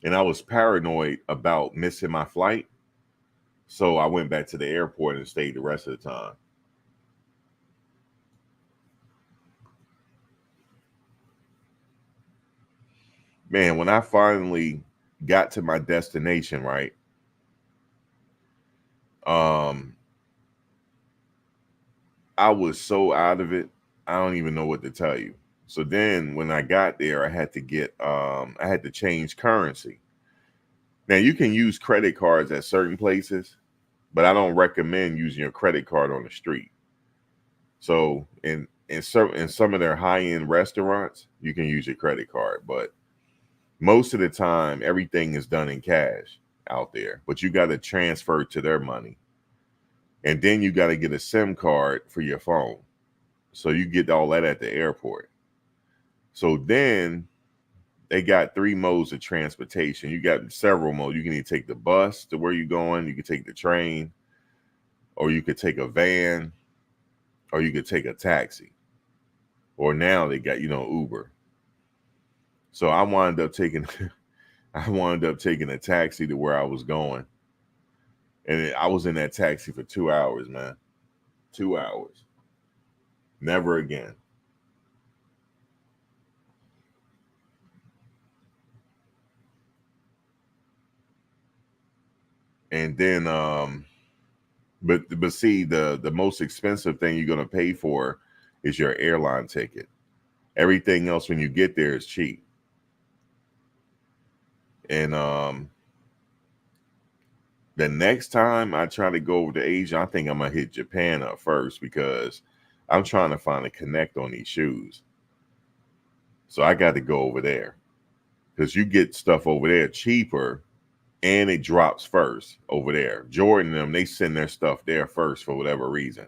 and I was paranoid about missing my flight. So I went back to the airport and stayed the rest of the time. Man, when I finally got to my destination, right? Um, I was so out of it. I don't even know what to tell you. So then when I got there, I had to change currency. Now you can use credit cards at certain places, but I don't recommend using your credit card on the street. So in some of their high end restaurants, you can use your credit card, but most of the time everything is done in cash out there. But you got to transfer to their money, and then you got to get a SIM card for your phone. So you get all that at the airport. So then they got three modes of transportation. You got several modes. You can either take the bus to where you're going, you can take the train, or you could take a van, or you could take a taxi. Or now they got, Uber. So I wound up taking a taxi to where I was going. And I was in that taxi for 2 hours, man. 2 hours. Never again. And then but see, the most expensive thing you're gonna pay for is your airline ticket. Everything else when you get there is cheap. And the next time I try to go over to Asia, I think I'm gonna hit Japan up first because I'm trying to find a connect on these shoes. So I got to go over there because you get stuff over there cheaper and it drops first over there. Jordan and them, they send their stuff there first for whatever reason.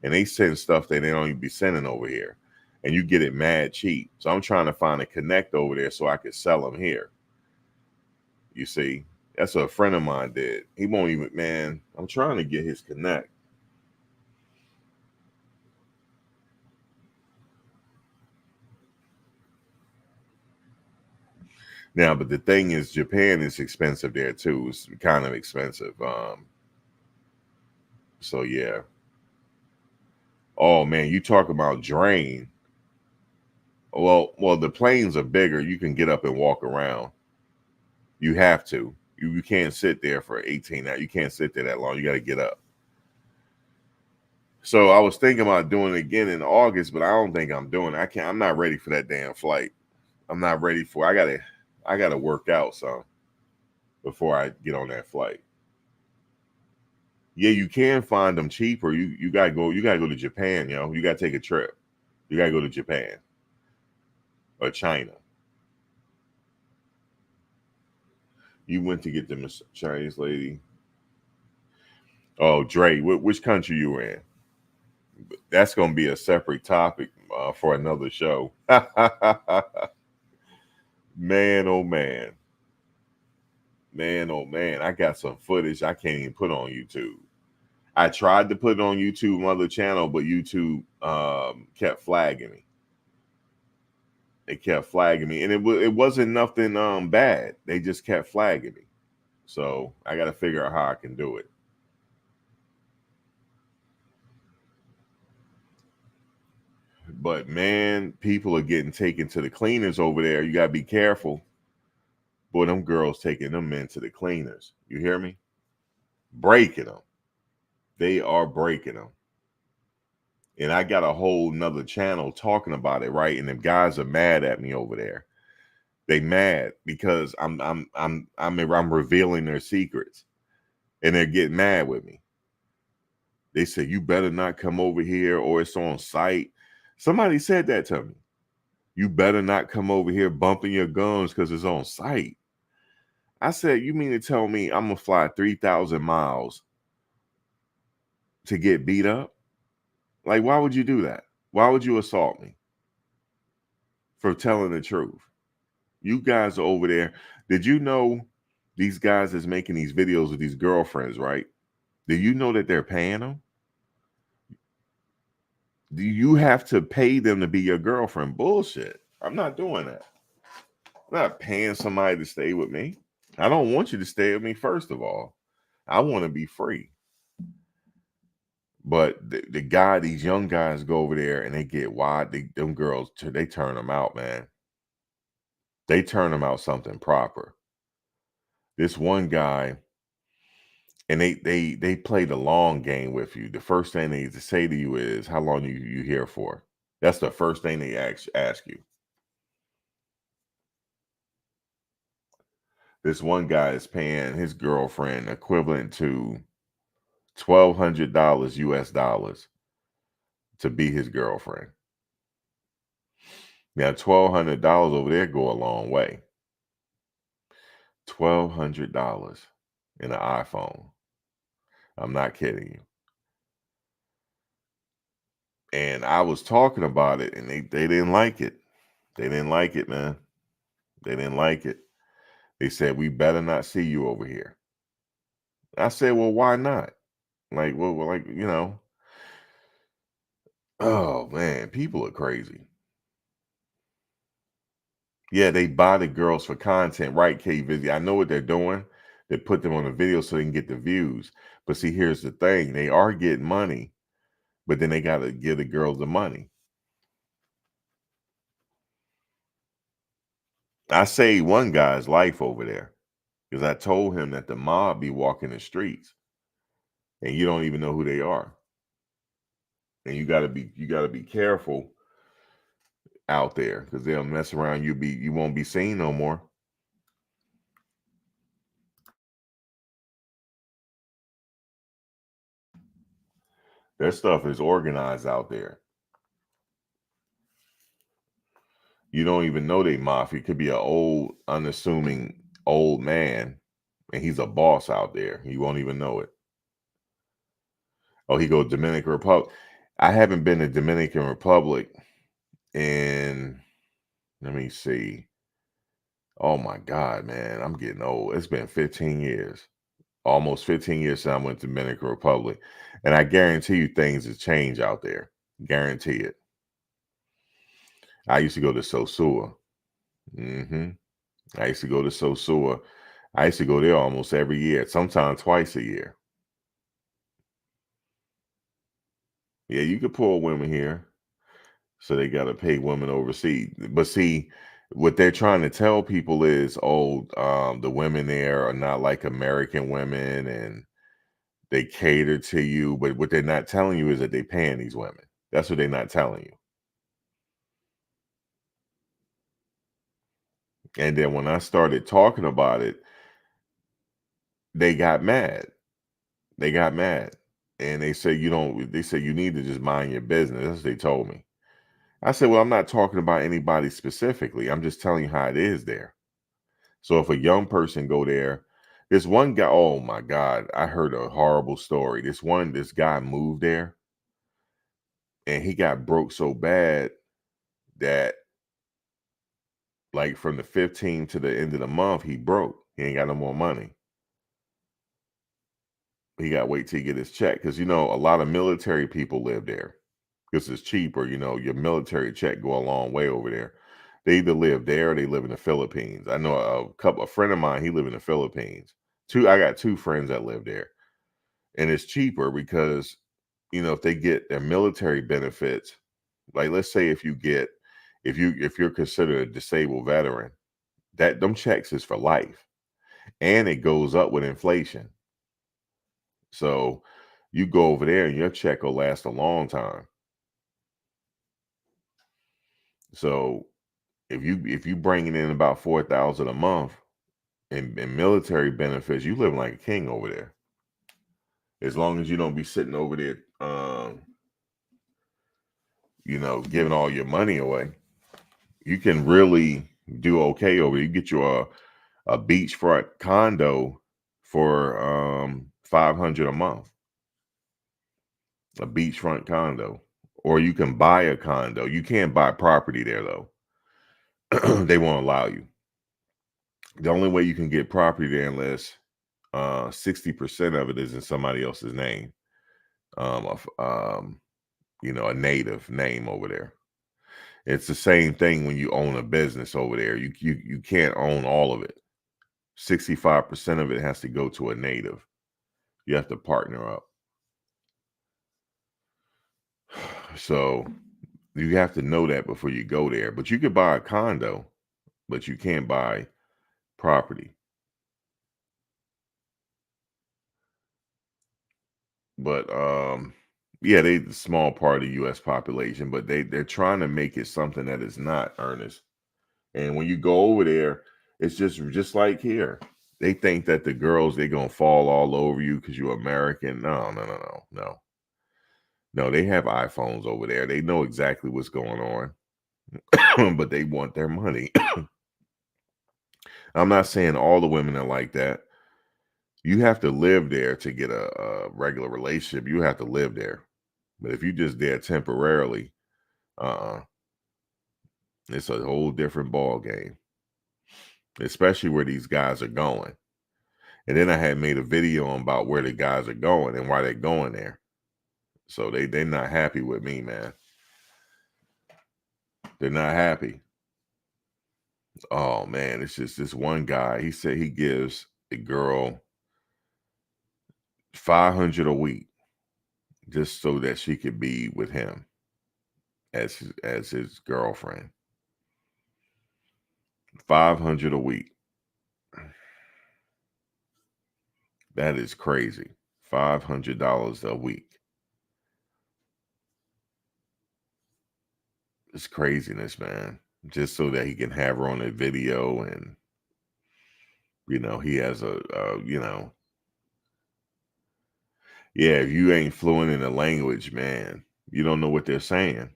And they send stuff that they don't even be sending over here. And you get it mad cheap. So I'm trying to find a connect over there so I could sell them here. You see, that's what a friend of mine did. He won't even, man, I'm trying to get his connect. Now, but the thing is, Japan is expensive there too. It's kind of expensive. So yeah. Oh man, you talk about drain. Well, the planes are bigger. You can get up and walk around. You have to. You can't sit there for 18 hours. You can't sit there that long. You got to get up. So I was thinking about doing it again in August, but I don't think I'm doing it. I can't. I'm not ready for that damn flight. I'm not ready for. I gotta work out some before I get on that flight. Yeah, you can find them cheaper. You gotta go. You gotta go to Japan, yo. You gotta take a trip. You gotta go to Japan or China. You went to get the Chinese lady. Oh, Dre, which country you in? That's gonna be a separate topic for another show. Man, oh man, man, oh man, I got some footage I can't even put on YouTube. I tried to put it on YouTube, my other channel, but YouTube kept flagging me. It kept flagging me, and it wasn't nothing bad. They just kept flagging me. So I got to figure out how I can do it. But man, people are getting taken to the cleaners over there. You got to be careful. Boy, them girls taking them men to the cleaners. You hear me? Breaking them. They are breaking them. And I got a whole nother channel talking about it, right? And the guys are mad at me over there. They mad because I'm revealing their secrets, and they're getting mad with me. They said you better not come over here, or it's on site. Somebody said that to me. You better not come over here bumping your gums because it's on site. I said, you mean to tell me I'm gonna fly 3,000 miles to get beat up? Like, why would you do that? Why would you assault me for telling the truth? You guys are over there. Did you know these guys is making these videos with these girlfriends, right? Do you know that they're paying them? Do you have to pay them to be your girlfriend? Bullshit. I'm not doing that. I'm not paying somebody to stay with me. I don't want you to stay with me, first of all. I want to be free. But the guy, these young guys go over there and they get wild. Them girls, they turn them out, man. They turn them out something proper. This one guy, and they play the long game with you. The first thing they say to you is, "How long you here for?" That's the first thing they ask you. This one guy is paying his girlfriend equivalent to $1,200 US dollars to be his girlfriend. Now, $1,200 over there go a long way. $1,200 in an iPhone. I'm not kidding you. And I was talking about it, and they didn't like it. They didn't like it, man. They didn't like it. They said, we better not see you over here. I said, well, why not? Like, well, like, oh man, people are crazy. Yeah, they buy the girls for content, right, K Vizzy? I know what they're doing. They put them on the video so they can get the views. But see, here's the thing. They are getting money, but then they got to give the girls the money. I saved one guy's life over there because I told him that the mob be walking the streets and you don't even know who they are. And you gotta be careful out there because they'll mess around. You won't be seen no more. Their stuff is organized out there. You don't even know they mafia. It could be an old, unassuming old man, and he's a boss out there. You won't even know it. Oh, he goes Dominican Republic. I haven't been to Dominican Republic in, let me see. Oh my God, man, I'm getting old. It's been 15 years, almost 15 years since I went to Dominican Republic. And I guarantee you things have changed out there. Guarantee it. I used to go to Sosua. I used to go to Sosua. I used to go there almost every year, sometimes twice a year. Yeah, you could pull women here. So they got to pay women overseas. But see, what they're trying to tell people is, oh, the women there are not like American women and they cater to you. But what they're not telling you is that they're paying these women. That's what they're not telling you. And then when I started talking about it, they got mad. They got mad. And they say, they say, you need to just mind your business. That's what they told me. I said, well, I'm not talking about anybody specifically. I'm just telling you how it is there. So if a young person go there, this one guy, oh my God, I heard a horrible story. This guy moved there and he got broke so bad that like from the 15th to the end of the month, he broke. He ain't got no more money. He got to wait till he get his check. Cause a lot of military people live there because it's cheaper. Your military check go a long way over there. They either live there or they live in the Philippines. I know a friend of mine, he live in the Philippines. I got two friends that live there. And it's cheaper because if they get their military benefits, like let's say if you're considered a disabled veteran, that them checks is for life and it goes up with inflation. So you go over there and your check will last a long time. So if you bringing in about 4,000 a month in military benefits, you living like a king over there. As long as you don't be sitting over there giving all your money away, you can really do okay over there. You get you a beachfront condo for $500 a month. A beachfront condo. Or you can buy a condo. You can't buy property there though. They won't allow you. The only way you can get property there unless 60% of it is in somebody else's name. Of a native name over there. It's the same thing when you own a business over there. You can't own all of it. 65% of it has to go to a native. You have to partner up. So you have to know that before you go there. But you could buy a condo, but you can't buy property. But yeah, they the small part of the US population, but they're trying to make it something that is not, Ernest. And when you go over there, it's just like here. They think that the girls, they're gonna fall all over you because you're American. No, no, no, no, no. No, they have iPhones over there. They know exactly what's going on, but they want their money. I'm not saying all the women are like that. You have to live there to get a regular relationship. You have to live there. But if you just there temporarily, uh-uh, it's a whole different ball game. Especially where these guys are going. And then I had made a video about where the guys are going and why they're going there. So they're not happy with me, man. They're not happy. Oh man, it's just this one guy. He said he gives a girl 500 a week just so that she could be with him as his girlfriend. 500 a week. That is crazy. $500 a week. It's craziness, man. Just so that he can have her on a video and he has yeah, if you ain't fluent in the language, man, you don't know what they're saying.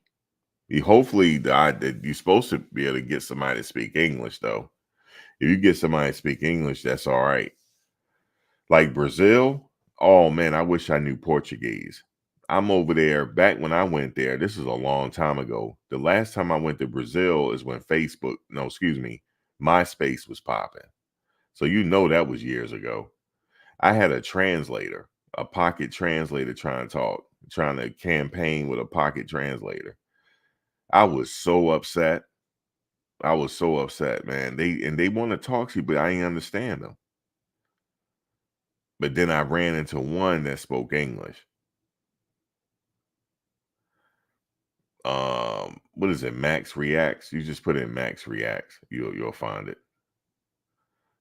Hopefully, that you're supposed to be able to get somebody to speak English, though. If you get somebody to speak English, that's all right. Like Brazil, oh man, I wish I knew Portuguese. I'm over there. Back when I went there, this is a long time ago. The last time I went to Brazil is when no, excuse me, MySpace was popping. So you know that was years ago. I had a translator, a pocket translator trying to campaign with a pocket translator. I was so upset. I was so upset, man. They want to talk to you, but I ain't understand them. But then I ran into one that spoke English. What is it? Max Reacts. You just put in Max Reacts, you'll find it.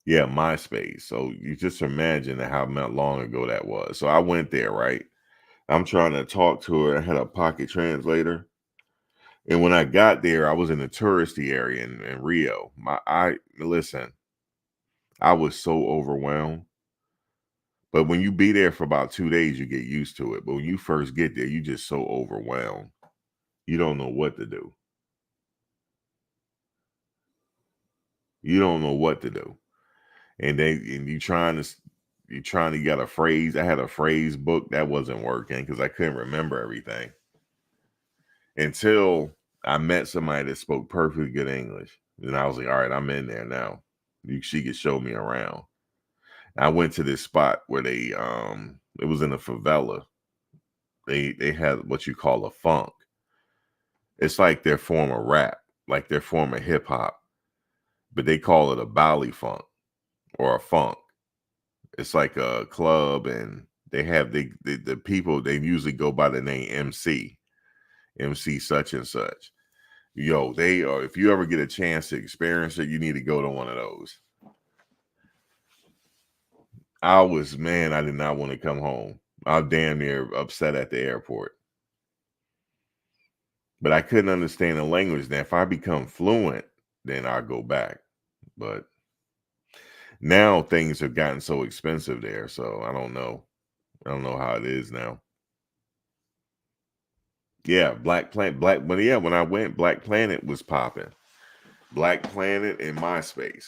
Yeah, MySpace. So you just imagine how long ago that was. So I went there, right? I'm trying to talk to her. I had a pocket translator. And when I got there, I was in the touristy area in Rio. Listen, I was so overwhelmed. But when you be there for about 2 days, you get used to it. But when you first get there, you just so overwhelmed. You don't know what to do. You don't know what to do. And you got a phrase. I had a phrase book that wasn't working because I couldn't remember everything until I met somebody that spoke perfectly good English. And I was like, all right, I'm in there now. She could show me around. I went to this spot where it was in a favela. They had what you call a funk. It's like their form of rap, like their form of hip hop, but they call it a Bali funk or a funk. It's like a club, and the people, they usually go by the name MC such and such. Yo, they are. If you ever get a chance to experience it, you need to go to one of those. I did not want to come home. I was damn near upset at the airport, but I couldn't understand the language. Now, if I become fluent, then I'll go back. But now things have gotten so expensive there, so I don't know. I don't know how it is now. Yeah, but yeah, when I went, Black Planet was popping. Black Planet and MySpace.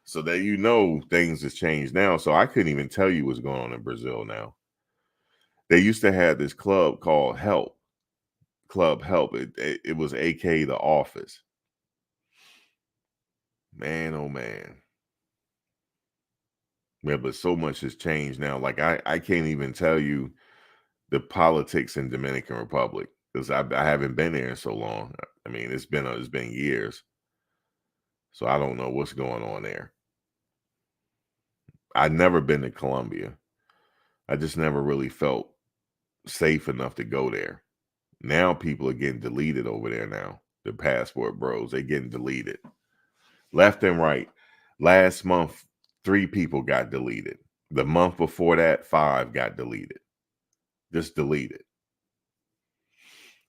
So that things has changed now. So I couldn't even tell you what's going on in Brazil now. They used to have this club called Club Help. It was AK The Office. Man, oh man. Yeah, but so much has changed now. Like I can't even tell you the politics in Dominican Republic because I haven't been there in so long. I mean, it's been years, so I don't know what's going on there. I've never been to Colombia. I just never really felt safe enough to go there. Now people are getting deleted over there now. The passport bros, they getting deleted. Left and right. Last month, 3 people got deleted. The month before that, 5 got deleted. Just deleted.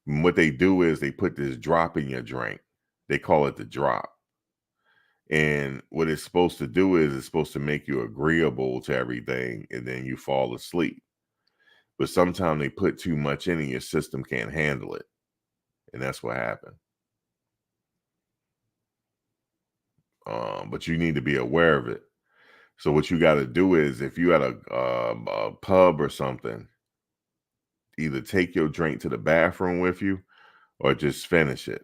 And what they do is they put this drop in your drink. They call it the drop. And what it's supposed to do is it's supposed to make you agreeable to everything, and then you fall asleep. But sometimes they put too much in and your system can't handle it. And that's what happened. But you need to be aware of it. So what you got to do is if you at a pub or something, either take your drink to the bathroom with you or just finish it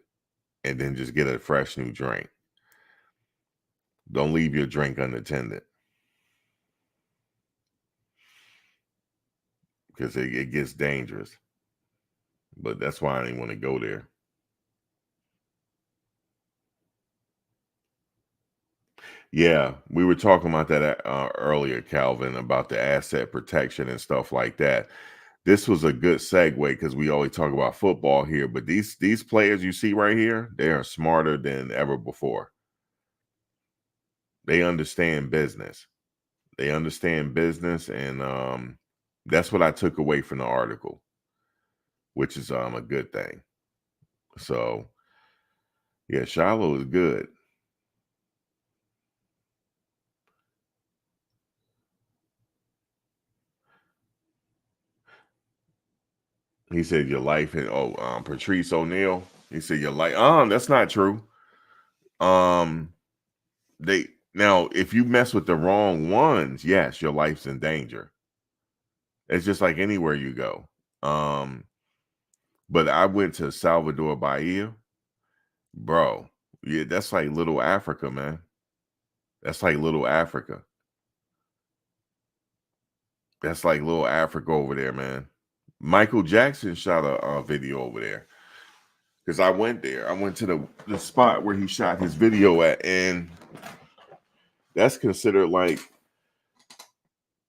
and then just get a fresh new drink. Don't leave your drink unattended because it gets dangerous. But that's why I didn't want to go there. Yeah, we were talking about that earlier, Calvin, about the asset protection and stuff like that. This was a good segue because we always talk about football here, but these players you see right here, they are smarter than ever before. They understand business. They understand business, and that's what I took away from the article, which is a good thing. So yeah, Shilo is good. He said your life and Patrice O'Neal. He said your life. That's not true. Um, they now if you mess with the wrong ones, yes, your life's in danger. It's just like anywhere you go. Um, but I went to Salvador Bahia, bro. Yeah, that's like little Africa, man. That's like little Africa. That's like little Africa over there, man. Michael Jackson shot a video over there because I went there. I went to the spot where he shot his video at, and that's considered like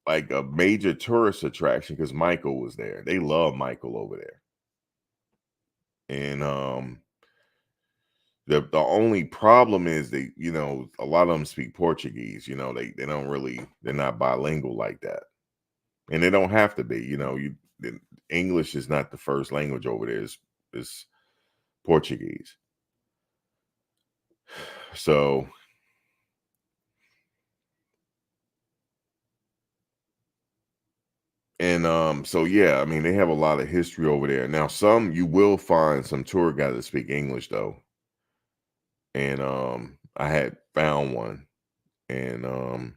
a major tourist attraction because Michael was there. They love Michael over there, and the only problem is a lot of them speak Portuguese. They don't really they're not bilingual like that, and they don't have to be. English is not the first language over there. It's Portuguese. So so yeah, I mean they have a lot of history over there. Now some you will find some tour guides that speak English though. And I had found one, and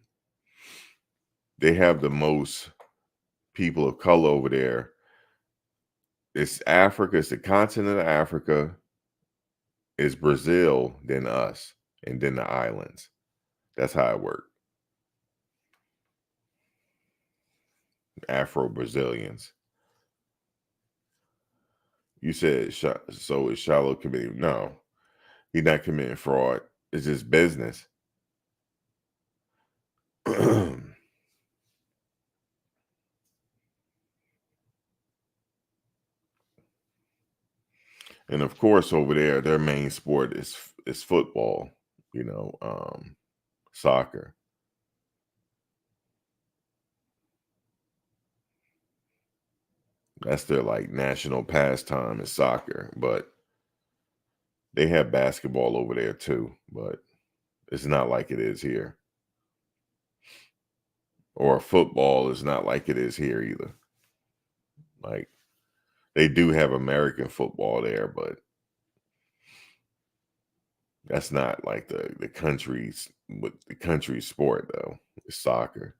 they have the most people of color over there. It's Africa, it's the continent of Africa, it's Brazil, then us, and then the islands. That's how it worked. Afro Brazilians. You said so is Shilo committing? No, he's not committing fraud. It's just business. And of course, over there, their main sport is football. Soccer. That's their like national pastime is soccer, but they have basketball over there too, but it's not like it is here. Or football is not like it is here either. Like they do have American football there, but that's not like the country's sport though. It's soccer.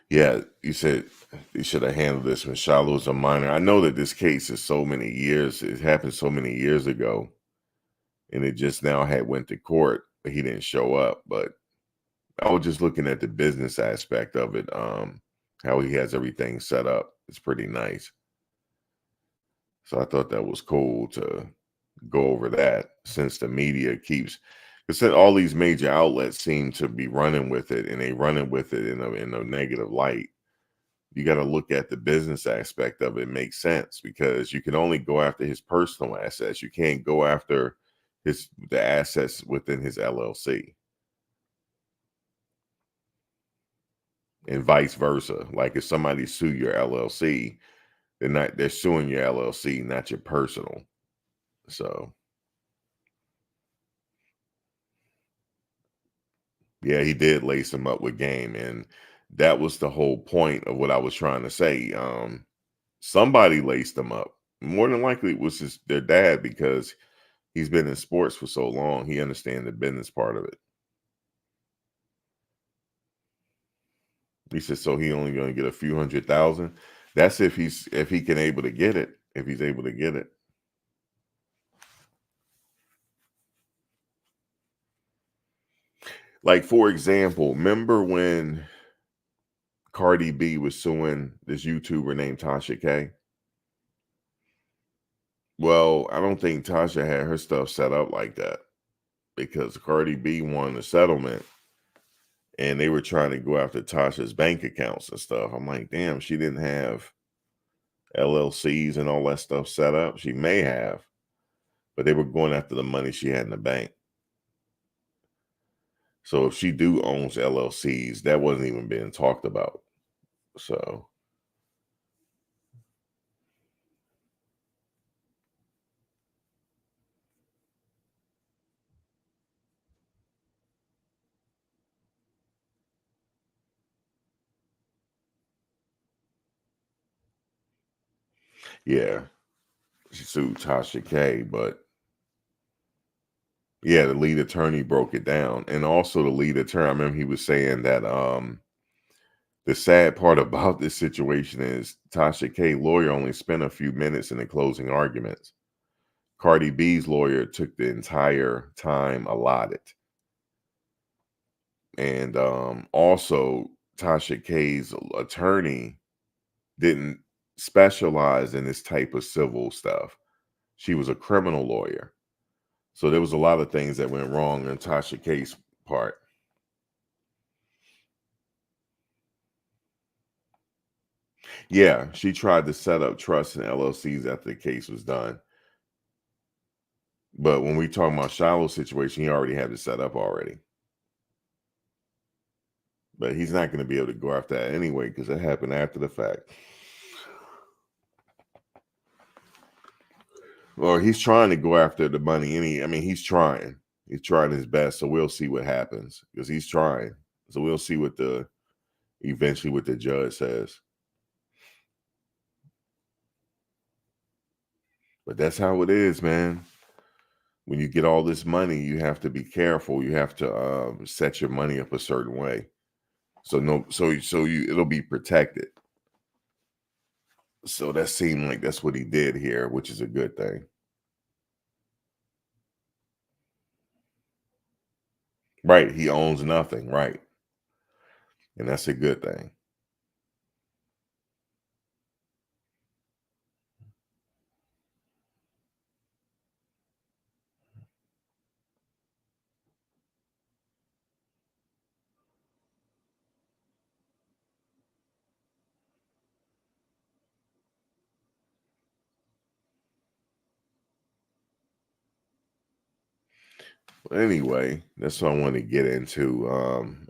Yeah, you said you should have handled this when Shiloh was a minor. I know that this case is so many years. It happened so many years ago, and it just now had went to court, but he didn't show up. But I was just looking at the business aspect of it. How he has everything set up. It's pretty nice. So I thought that was cool to go over that since the media keeps because all these major outlets seem to be running with it and they running with it in a negative light. You got to look at the business aspect of it. It makes sense because you can only go after his personal assets. You can't go after the assets within his LLC and vice versa. Like if somebody sue your LLC, they're suing your LLC, not your personal. So yeah, he did lace him up with game, and that was the whole point of what I was trying to say. Somebody laced him up. More than likely, it was their dad because he's been in sports for so long. He understands the business part of it. He said, so he only going to get a few 100,000. That's if he can able to get it. If he's able to get it. Like for example, remember when Cardi B was suing this YouTuber named Tasha K? Well, I don't think Tasha had her stuff set up like that because Cardi B won the settlement and they were trying to go after Tasha's bank accounts and stuff. I'm like, damn, she didn't have LLCs and all that stuff set up. She may have, but they were going after the money she had in the bank. So if she do owns LLCs, that wasn't even being talked about. So Yeah, she sued Tasha K, but yeah, the lead attorney broke it down. And also the lead attorney, I remember he was saying that the sad part about this situation is Tasha K lawyer only spent a few minutes in the closing arguments. Cardi B's lawyer took the entire time allotted. And also Tasha K's attorney didn't specialize in this type of civil stuff. She was a criminal lawyer. So there was a lot of things that went wrong in Tasha K's part. Yeah, she tried to set up trusts and LLCs after the case was done. But when we talk about Shiloh's situation, he already had it set up already. But he's not going to be able to go after that anyway because it happened after the fact. Or he's trying to go after the money. I mean, he's trying. He's trying his best. So we'll see what happens because he's trying. So we'll see what eventually what the judge says. But that's how it is, man. When you get all this money, you have to be careful. You have to set your money up a certain way. So it'll be protected. So that seemed like that's what he did here, which is a good thing. Right. He owns nothing. Right. And that's a good thing. But anyway, that's what I want to get into.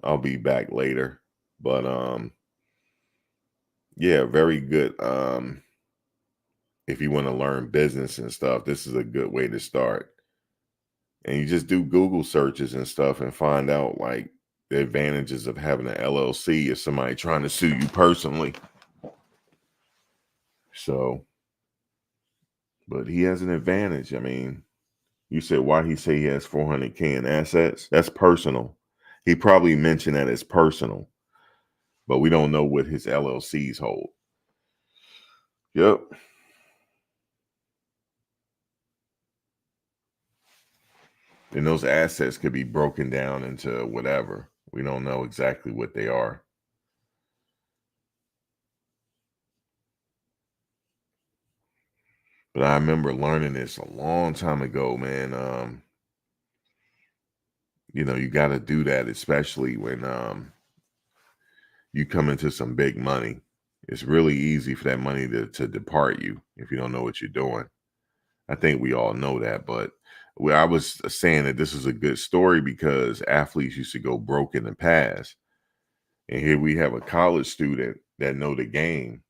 I'll be back later. But yeah, very good. If you want to learn business and stuff, this is a good way to start. And you just do Google searches and stuff and find out like the advantages of having an LLC if somebody trying to sue you personally. So, but he has an advantage. I mean, you said why he say he has 400K in assets? That's personal. He probably mentioned that as personal, but we don't know what his LLCs hold. Yep. And those assets could be broken down into whatever. We don't know exactly what they are. But I remember learning this a long time ago, man. You got to do that, especially when you come into some big money. It's really easy for that money to depart you if you don't know what you're doing. I think we all know that, but I was saying that this is a good story because athletes used to go broke in the past, and here we have a college student that know the game,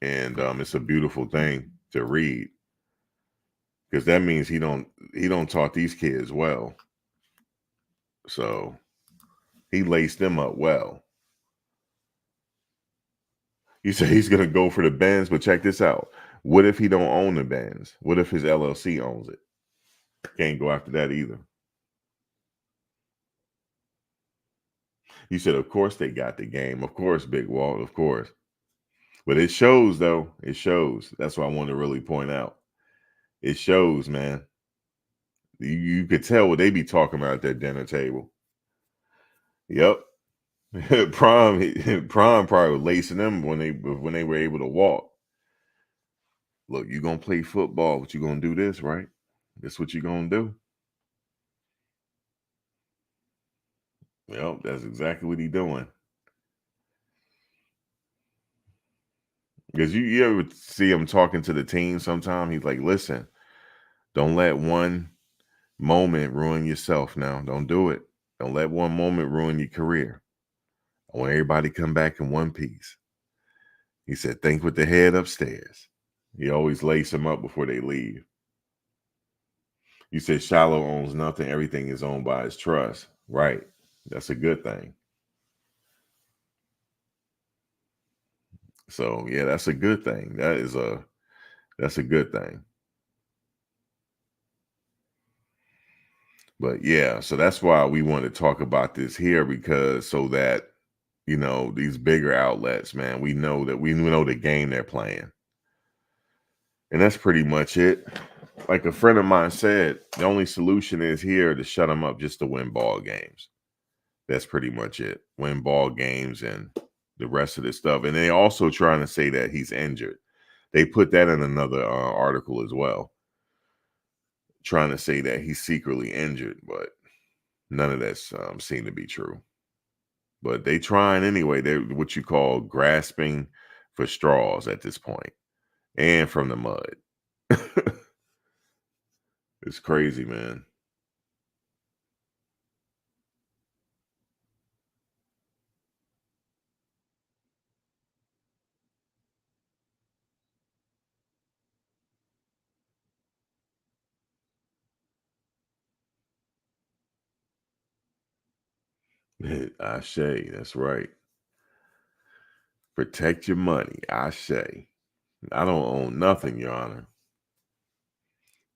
and it's a beautiful thing to read because that means he don't taught these kids well, so he laced them up well. You say he's gonna go for the Benz, but check this out. What if he don't own the Benz? What if his LLC owns it? Can't go after that either. You said, of course they got the game. Of course, Big Walt, of course. But it shows though. It shows. That's what I want to really point out. It shows, man. You could tell what they be talking about at that dinner table. Yep. Prime probably was lacing them when they were able to walk. Look, you gonna play football, but you gonna do this, right? That's what you gonna do. Yep, that's exactly what he doing. Because you ever see him talking to the team sometime, he's like, listen, don't let one moment ruin yourself now. Don't do it. Don't let one moment ruin your career. I want everybody to come back in one piece. He said, think with the head upstairs. He always lace them up before they leave. You said Shilo owns nothing. Everything is owned by his trust. Right. That's a good thing. So yeah, that's a good thing. That's a good thing. But yeah, so that's why we want to talk about this here, because so that, these bigger outlets, man, we know the game they're playing. And that's pretty much it. Like a friend of mine said, the only solution is here to shut them up just to win ball games. That's pretty much it. Win ball games and the rest of this stuff. And they also trying to say that he's injured. They put that in another article as well, trying to say that he's secretly injured, but none of that's seemed to be true. But they trying anyway. They're what you call grasping for straws at this point, and from the mud. It's crazy, man. Ashe, that's right. Protect your money. Ashe. I don't own nothing, Your Honor.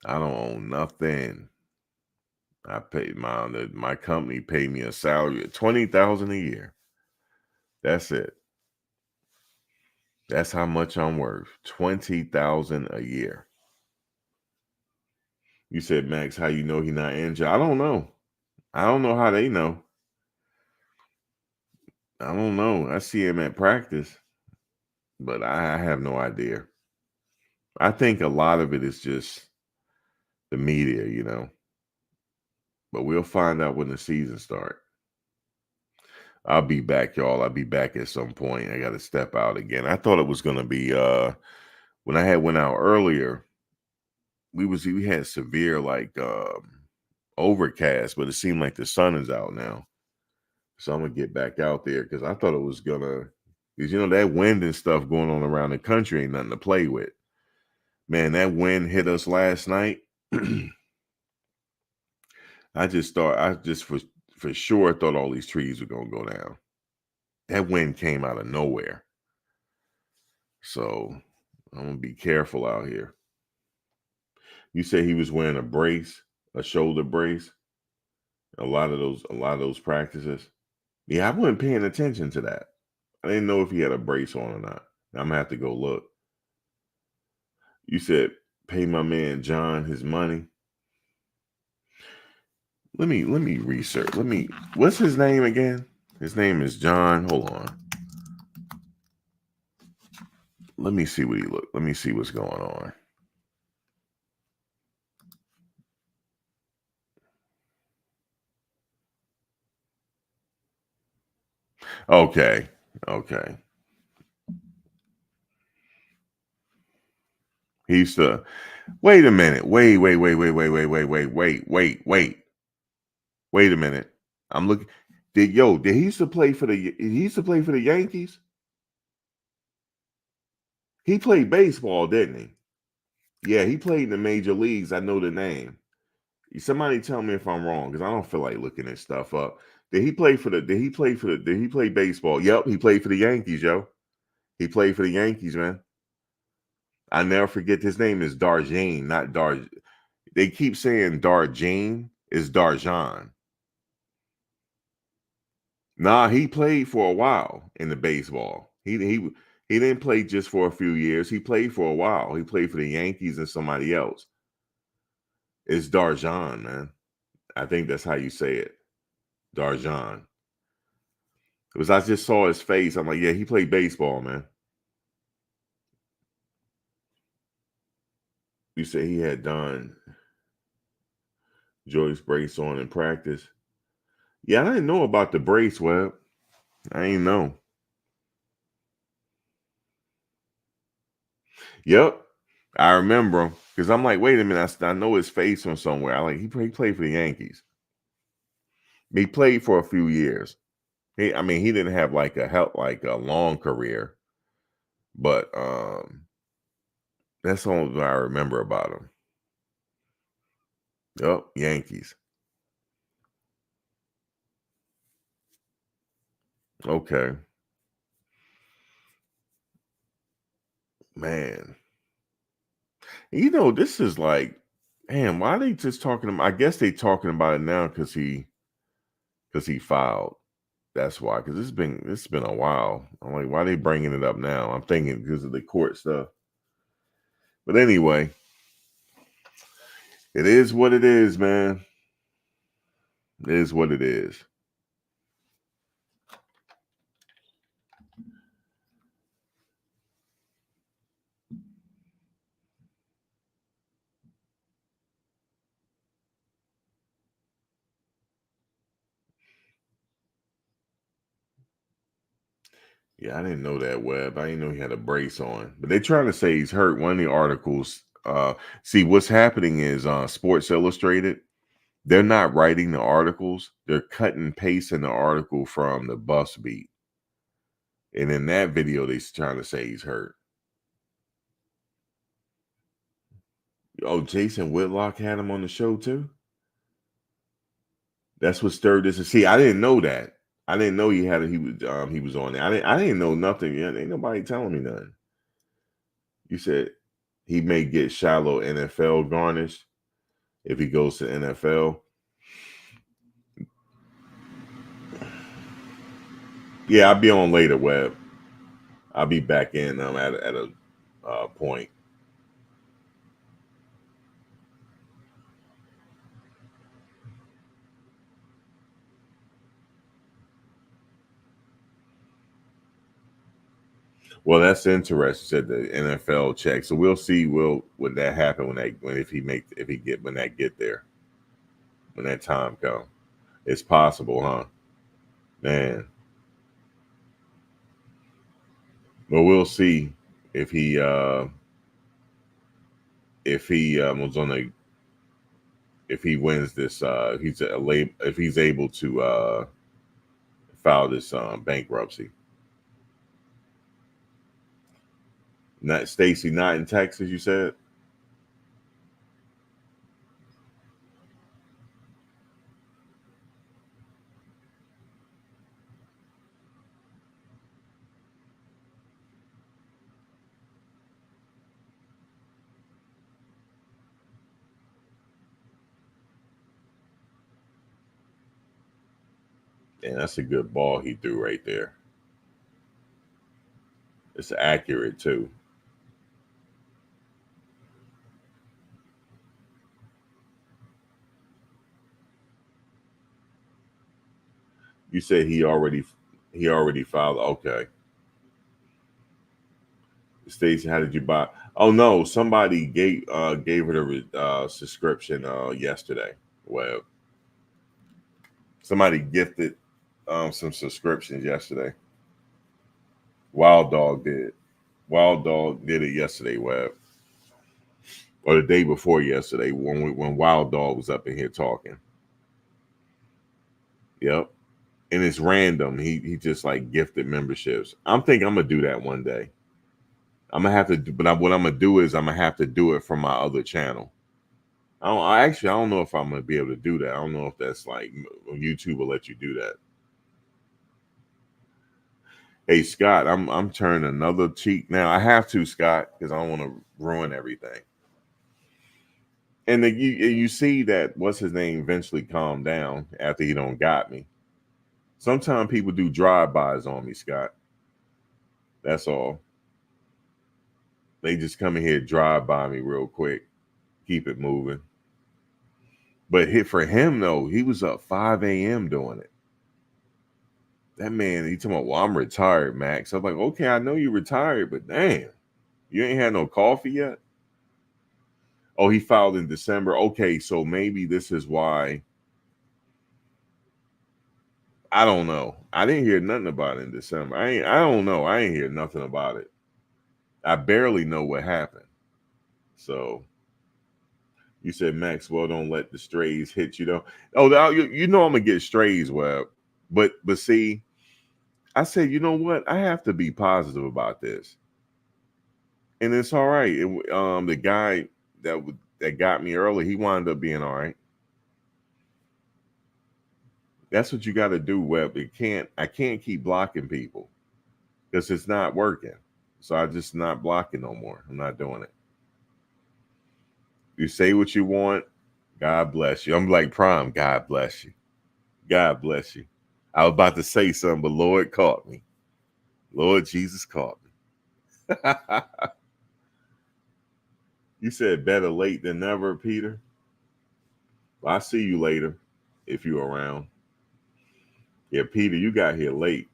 I don't own nothing. I paid my company paid me a salary of 20,000 a year. That's it. That's how much I'm worth. 20,000 a year. You said, Max, how you know he not injured? I don't know. I don't know how they know. I don't know. I see him at practice, but I have no idea. I think a lot of it is just the media. But we'll find out when the season starts. I'll be back, y'all. I'll be back at some point. I got to step out again. I thought it was gonna be when I had went out earlier. We had severe like overcast, but it seemed like the sun is out now. So I'm gonna get back out there because I thought it was gonna, because that wind and stuff going on around the country ain't nothing to play with. Man, that wind hit us last night. I just for sure thought all these trees were gonna go down. That wind came out of nowhere. So I'm gonna be careful out here. You say he was wearing a brace, a shoulder brace. A lot of those practices. Yeah, I wasn't paying attention to that. I didn't know if he had a brace on or not. I'm gonna have to go look. You said pay my man John his money. Let me research. What's his name again? His name is John. Hold on. Let me see what he look. Let me see what's going on. Okay. Okay. He used to wait a minute. Wait a minute. I'm looking. Did he used to play for the Yankees? He played baseball, didn't he? Yeah, he played in the major leagues. I know the name. Somebody tell me if I'm wrong, because I don't feel like looking this stuff up. Did he play baseball? Yep, he played for the Yankees, yo. He played for the Yankees, man. I never forget his name is Darjane, not Dar. They keep saying Darjane. It's Darjan. Nah, he played for a while in the baseball. He didn't play just for a few years. He played for a while. He played for the Yankees and somebody else. It's Darjan, man. I think that's how you say it. Darjan. Because I just saw his face. I'm like, yeah, he played baseball, man. You say he had done Joyce brace on in practice. Yeah, I didn't know about the brace, Web. I ain't know. Yep. I remember him because I'm like, wait a minute, I know his face from somewhere. I like he played for the Yankees. He played for a few years. He didn't have like a long career, but that's all I remember about him. Yep, Yankees. Okay, man. This is like, man, why are they just talking about? I guess they talking about it now because he filed. That's why. Because it's been a while. I'm like, why are they bringing it up now? I'm thinking because of the court stuff. But anyway, it is what it is, man. It is what it is. Yeah, I didn't know that, Webb. I didn't know he had a brace on. But they're trying to say he's hurt. One of the articles, see, what's happening is Sports Illustrated, they're not writing the articles. They're cutting and pasting the article from the bus beat. And in that video, they're trying to say he's hurt. Oh, Jason Whitlock had him on the show too? That's what stirred this. See, I didn't know that. I didn't know he was on there. I didn't know nothing. Yeah, ain't nobody telling me nothing. You said he may get Shilo NFL garnished if he goes to NFL. Yeah, I'll be on later, Web. I'll be back in at a point. Well, that's interesting. Said the NFL check, so we'll see. Would that happen when that get there, when that time comes? It's possible, huh? Man. Well, we'll see if he was on a if he wins this. If he's able to file this bankruptcy. Not Stacy, not in Texas. You said. And that's a good ball he threw right there. It's accurate too. You said he already filed. Okay. Stacey, how did you buy? Oh no, somebody gave her the subscription yesterday. Well, somebody gifted some subscriptions yesterday. Wild Dog did. Wild Dog did it yesterday, Web, or the day before yesterday when Wild Dog was up in here talking. Yep, and it's random. He just like gifted memberships. I'm thinking I'm gonna do that one day. I'm gonna have to, what I'm gonna do is I'm gonna have to do it from my other channel. I don't know if I'm gonna be able to do that. I don't know if that's like YouTube will let you do that. Hey Scott, I'm turning another cheek now. I have to, Scott, because I don't want to ruin everything. And then you see that what's his name eventually calmed down after he don't got me. Sometimes people do drive-bys on me, Scott. That's all. They just come in here drive by me real quick, keep it moving. But for him though, he was up 5 a.m. doing it. That man, he talking about, well, I'm retired, Max. I'm like, okay, I know you retired, but damn, you ain't had no coffee yet. Oh, he filed in December. Okay, so maybe this is why. I don't know. I didn't hear nothing about it in December. I don't know. I ain't hear nothing about it. I barely know what happened. So you said Maxwell don't let the strays hit you though. Oh, you know I'm gonna get strays, Web. But see, I said, you know what? I have to be positive about this, and it's all right. The guy that got me early, he wound up being all right. That's what you got to do, Web. I can't keep blocking people because it's not working. So I just not blocking no more. I'm not doing it. You say what you want. God bless you. I'm like Prime. God bless you. God bless you. I was about to say something, but Lord caught me. Lord Jesus caught me. You said better late than never, Peter. Well, I'll see you later if you're around. Yeah, Peter, you got here late.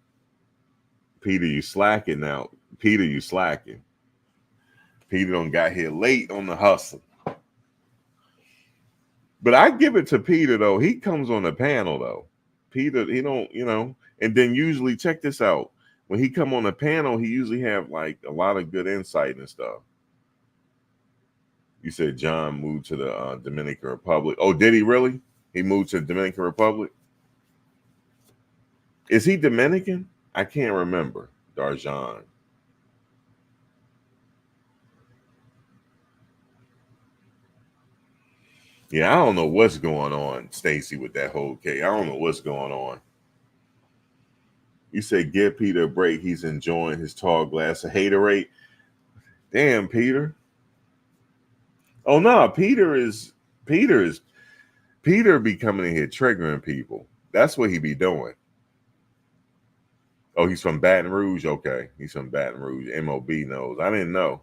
Peter, you slacking now. Peter, you slacking. Peter don't got here late on the hustle. But I give it to Peter though. He comes on the panel though. Peter, he don't, and then usually check this out. When he come on the panel, he usually have like a lot of good insight and stuff. You said John moved to the Dominican Republic. Oh, did he really? He moved to the Dominican Republic? Is he Dominican? I can't remember. Darjan. Yeah, I don't know what's going on, Stacy, with that whole case. I don't know what's going on. You said give Peter a break. He's enjoying his tall glass of haterade. Damn, Peter. Oh no, Peter be coming in here triggering people. That's what he be doing. Oh, he's from Baton Rouge. Okay, he's from Baton Rouge. MOB knows. I didn't know,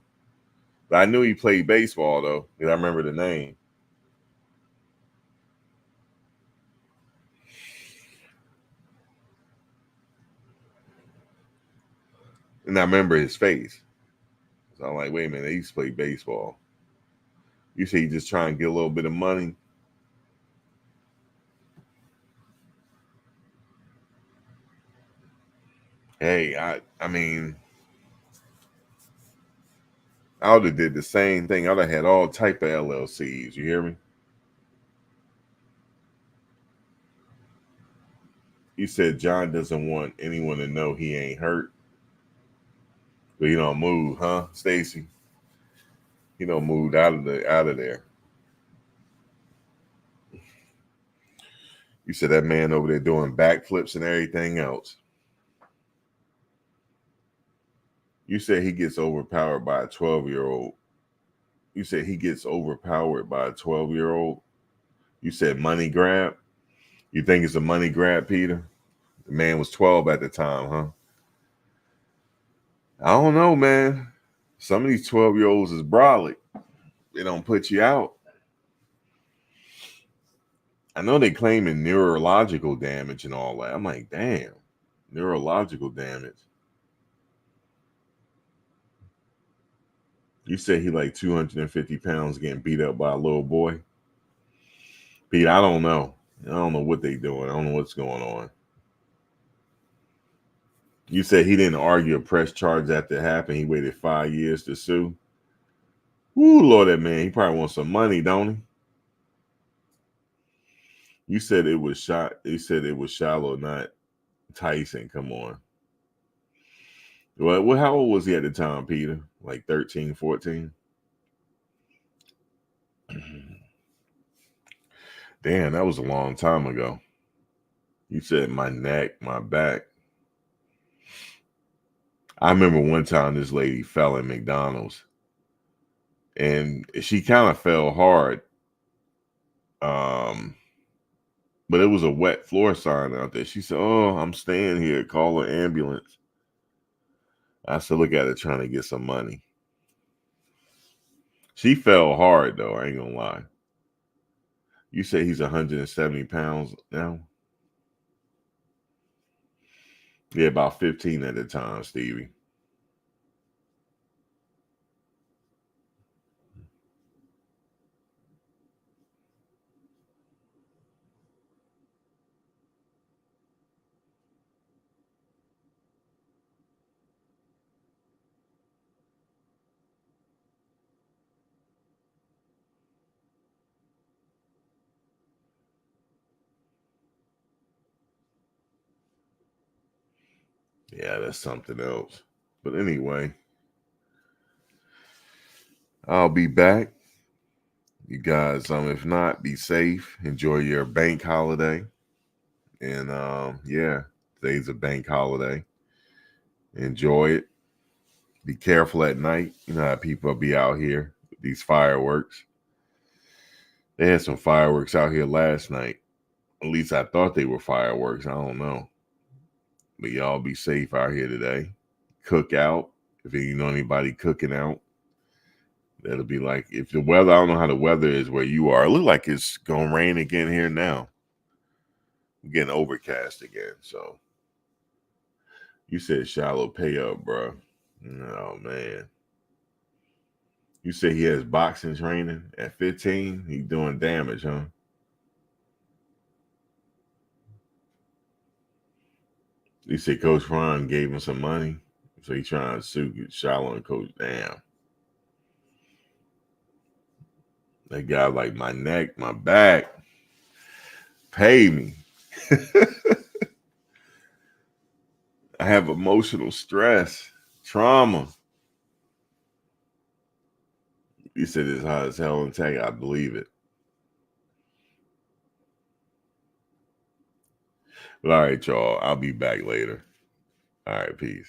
but I knew he played baseball though, because I remember the name. And I remember his face. So I'm like, wait a minute, he used to play baseball. You say you just trying to get a little bit of money. Hey, I mean, I would have did the same thing. I would have had all type of LLCs. You hear me? You said John doesn't want anyone to know he ain't hurt, but he don't move, huh, Stacy? He don't move out of there. You said that man over there doing backflips and everything else. You said he gets overpowered by a 12-year-old. You said he gets overpowered by a 12-year-old. You said money grab. You think it's a money grab, Peter? The man was 12 at the time, huh? I don't know, man. Some of these 12-year-olds is brolic. They don't put you out. I know they claiming neurological damage and all that. I'm like, damn, neurological damage. You say he like 250 pounds getting beat up by a little boy. Pete, I don't know. I don't know what they doing. I don't know what's going on. You said he didn't argue a press charge after it happened. He waited 5 years to sue. Ooh, Lord, that man, he probably wants some money, don't he? You said it was shot. You said it was Shilo, not Tyson. Come on. Well, how old was he at the time, Peter? Like 13, 14? Damn, that was a long time ago. You said my neck, my back. I remember one time this lady fell at McDonald's and she kind of fell hard. Um, but it was a wet floor sign out there. She said, "Oh, I'm staying here. Call an ambulance." I said, "Look at her trying to get some money." She fell hard though. I ain't gonna lie. You say he's 170 pounds now? Yeah, about 15 at the time, Stevie. Yeah, that's something else. But anyway, I'll be back. You guys, if not, be safe. Enjoy your bank holiday. And yeah, today's a bank holiday. Enjoy it. Be careful at night. You know how people be out here with these fireworks. They had some fireworks out here last night. At least I thought they were fireworks. I don't know. But y'all be safe out here today. Cook out. If you know anybody cooking out, that'll be like, if the weather, I don't know how the weather is where you are. It look like it's going to rain again here now. We're getting overcast again. So you said Shilo pay up, bro. Oh, man. You said he has boxing training at 15. He doing damage, huh? You said Coach Ron gave him some money. So he trying to sue Shilo and Coach. Damn. That guy like my neck, my back. Pay me. I have emotional stress, trauma. He said it's hot as hell in Tech. I believe it. But all right, y'all. I'll be back later. All right, peace.